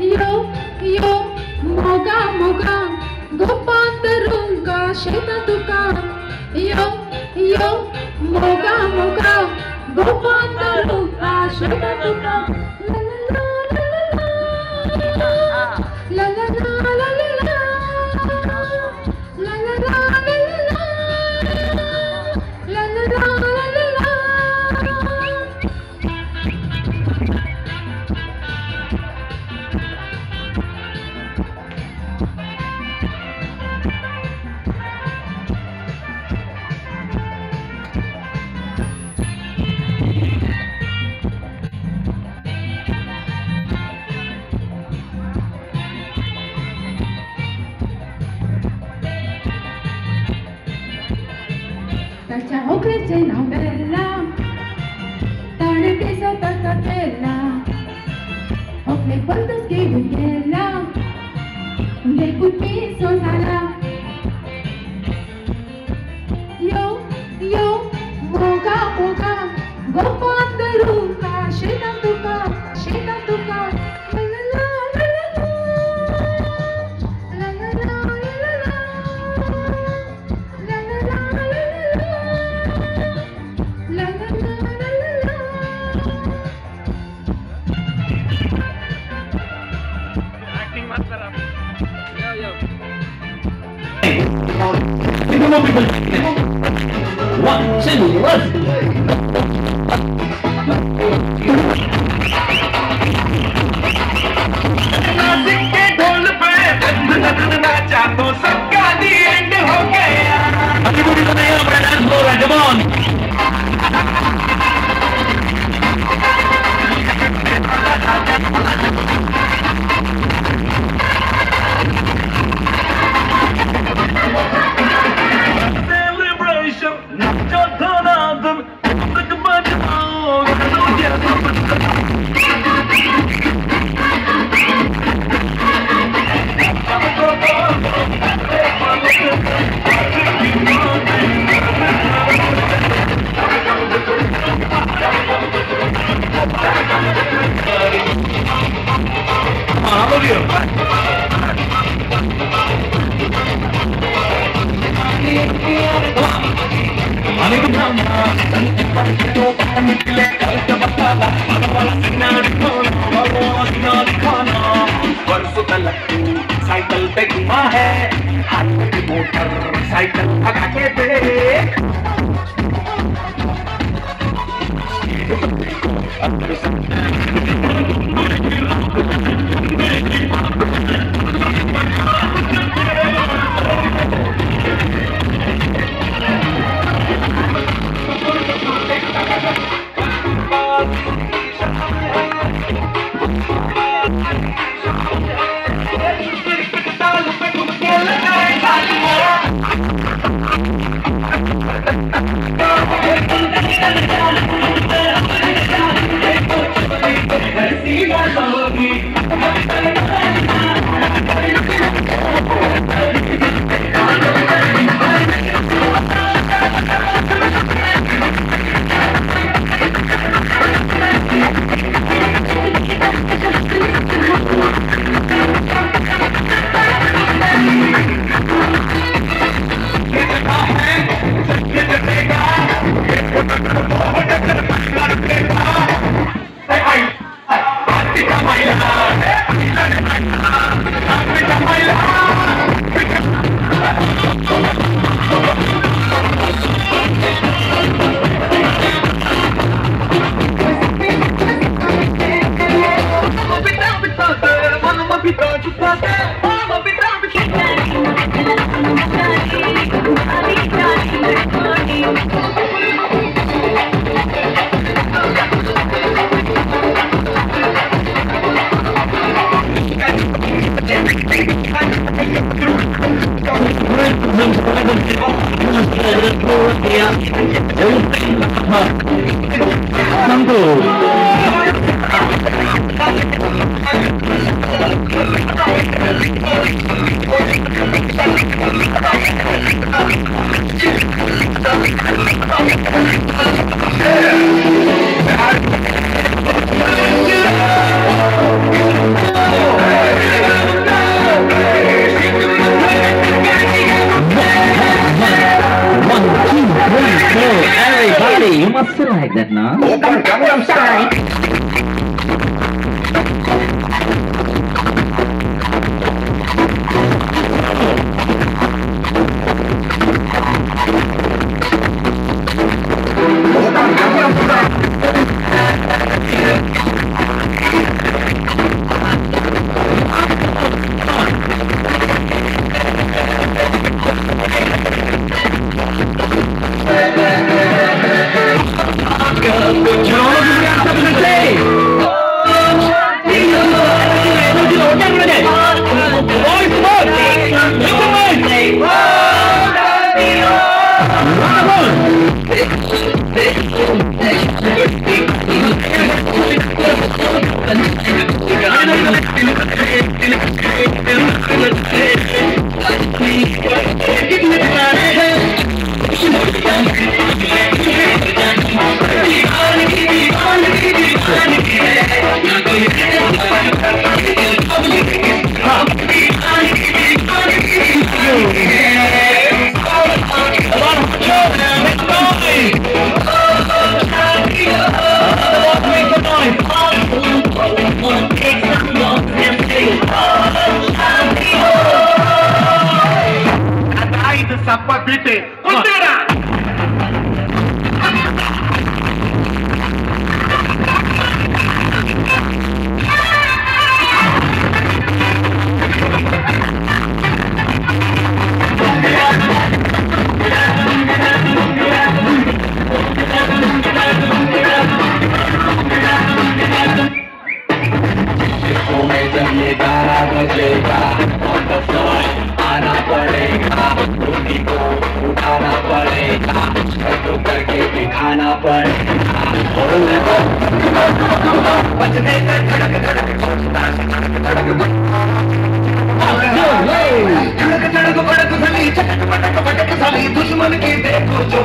Yo, moga, moga, gopandarunga, sheta tuka. Yo, moga, moga, gopandarunga, sheta tuka. La la la la la la la la la la la la la la la la la la. Ciao Cristina bella, tane pisa tartella, okle quantas que bella, le pulpiso sala. Yo, moga, moga, go pandaruka, sheta tuka. One, two, let's Nashik के ढोल पे नाचा तो सबका दी एंड हो गया साइकिल पे घुमा है हाथ में मोटर साइकिल भगा के दे You must feel like that now. Open Gangnam Style. दुश्मन की देखो जो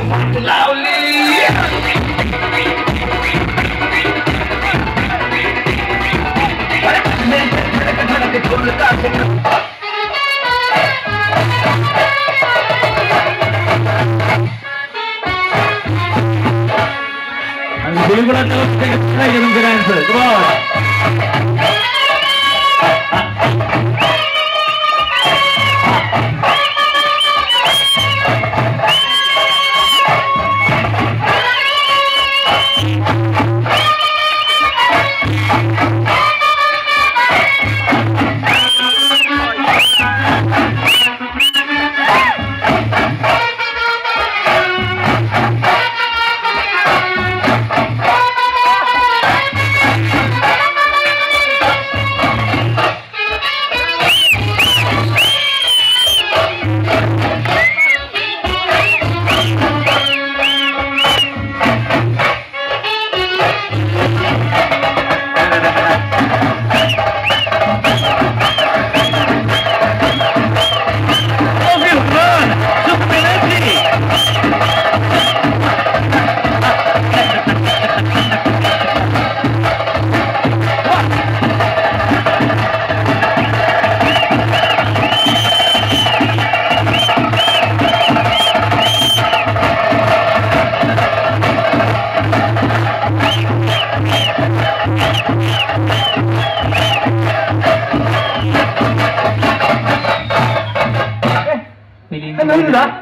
बिलकुल तुमचं dancer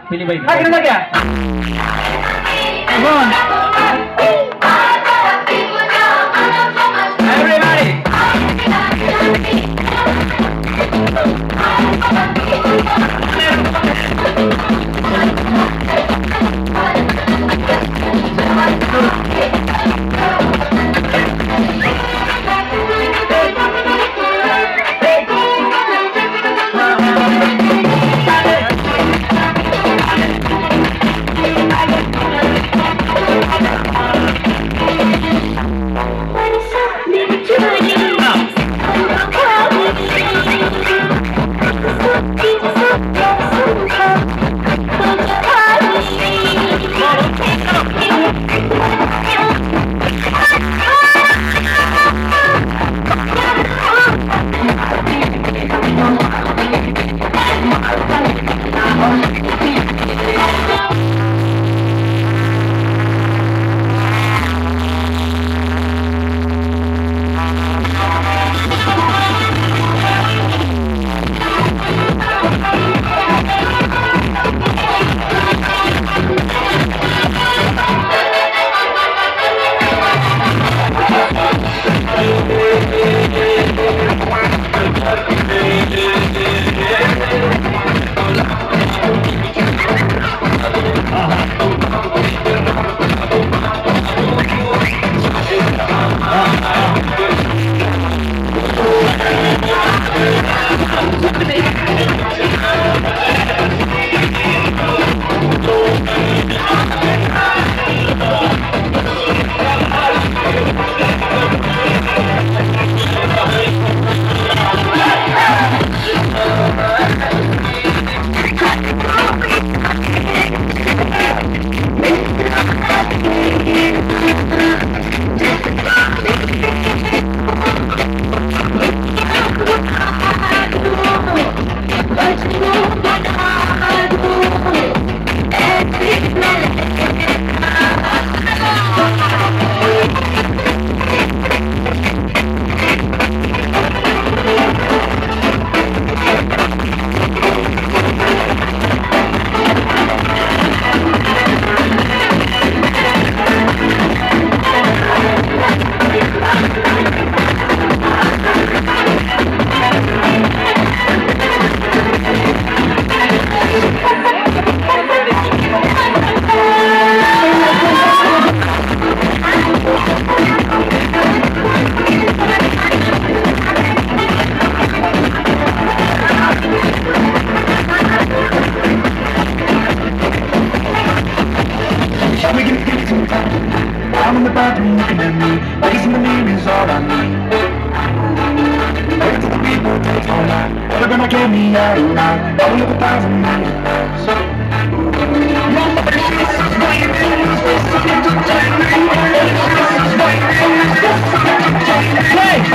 Pilih baik. Ayo lagi ya. Come on. Everybody. I'm in the bathroom looking at me, raising the name is all I need. Wait till the people take all night, never gonna get me out of line. All of 1,000 million times. Nobody sees us waiting, hey!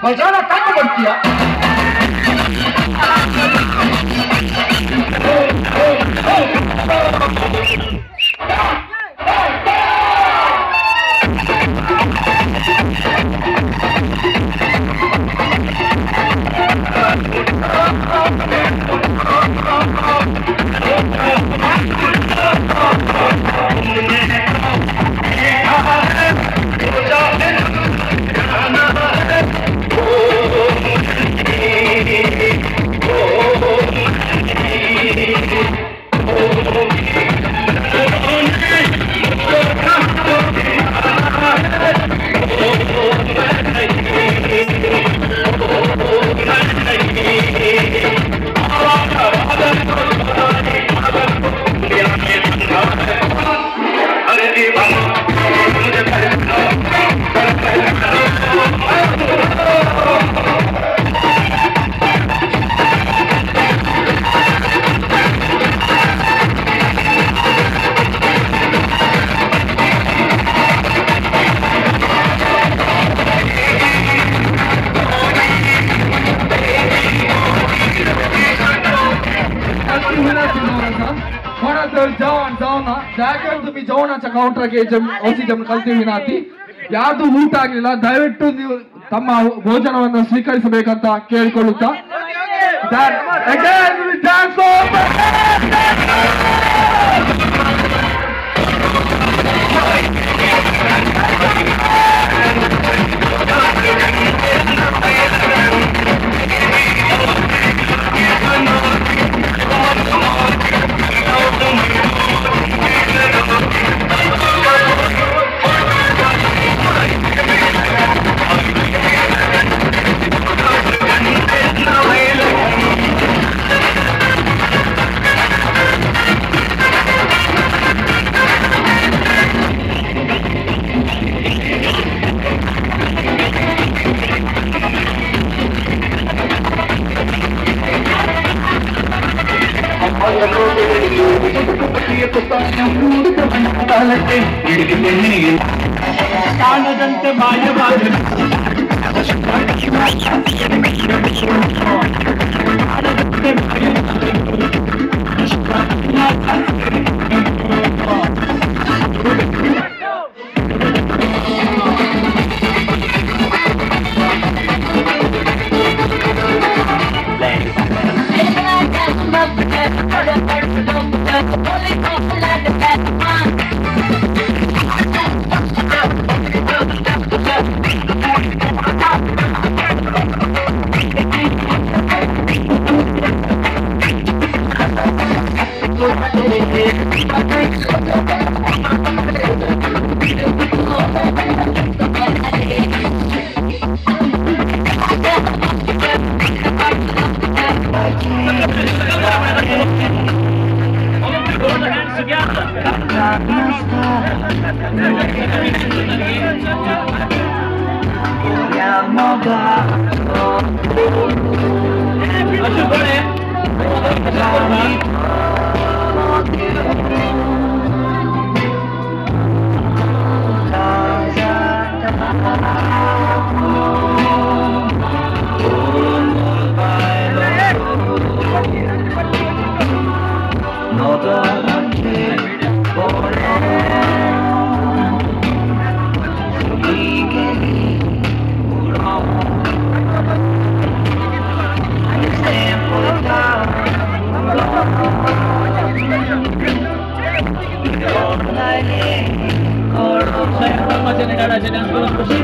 बजाना तक बनती है तुम्ही जेवणाच्या काउंटरಗೆ ಔಷಧಿ ಕಲ್ತೀವಿ ವಿನಾತಿ ಯಾರ್ದು ಊಟ ಆಗಲಿಲ್ಲ ದಯವಿಟ್ಟು ನೀವು ತಮ್ಮ ಭೋಜನವನ್ನು ಸ್ವೀಕರಿಸಬೇಕಂತ ಕೇಳಿಕೊಳ್ಳುತ್ತಾ ಕಾಣದಂತೆ ಮಾಯವಾದ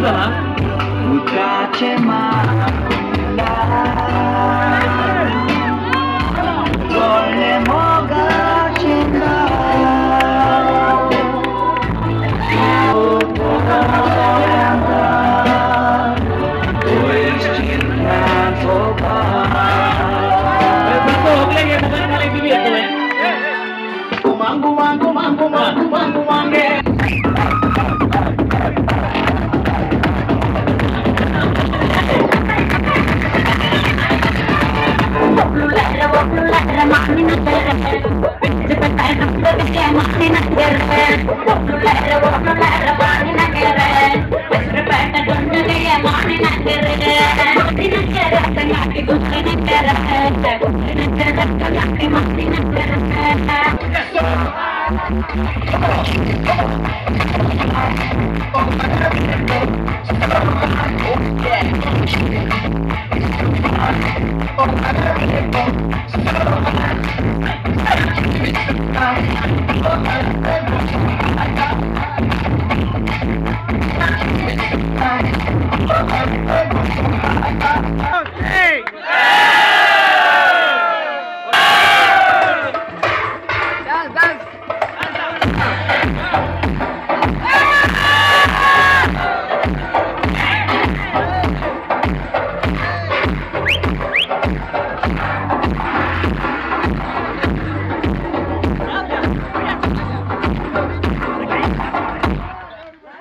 झाला Oh,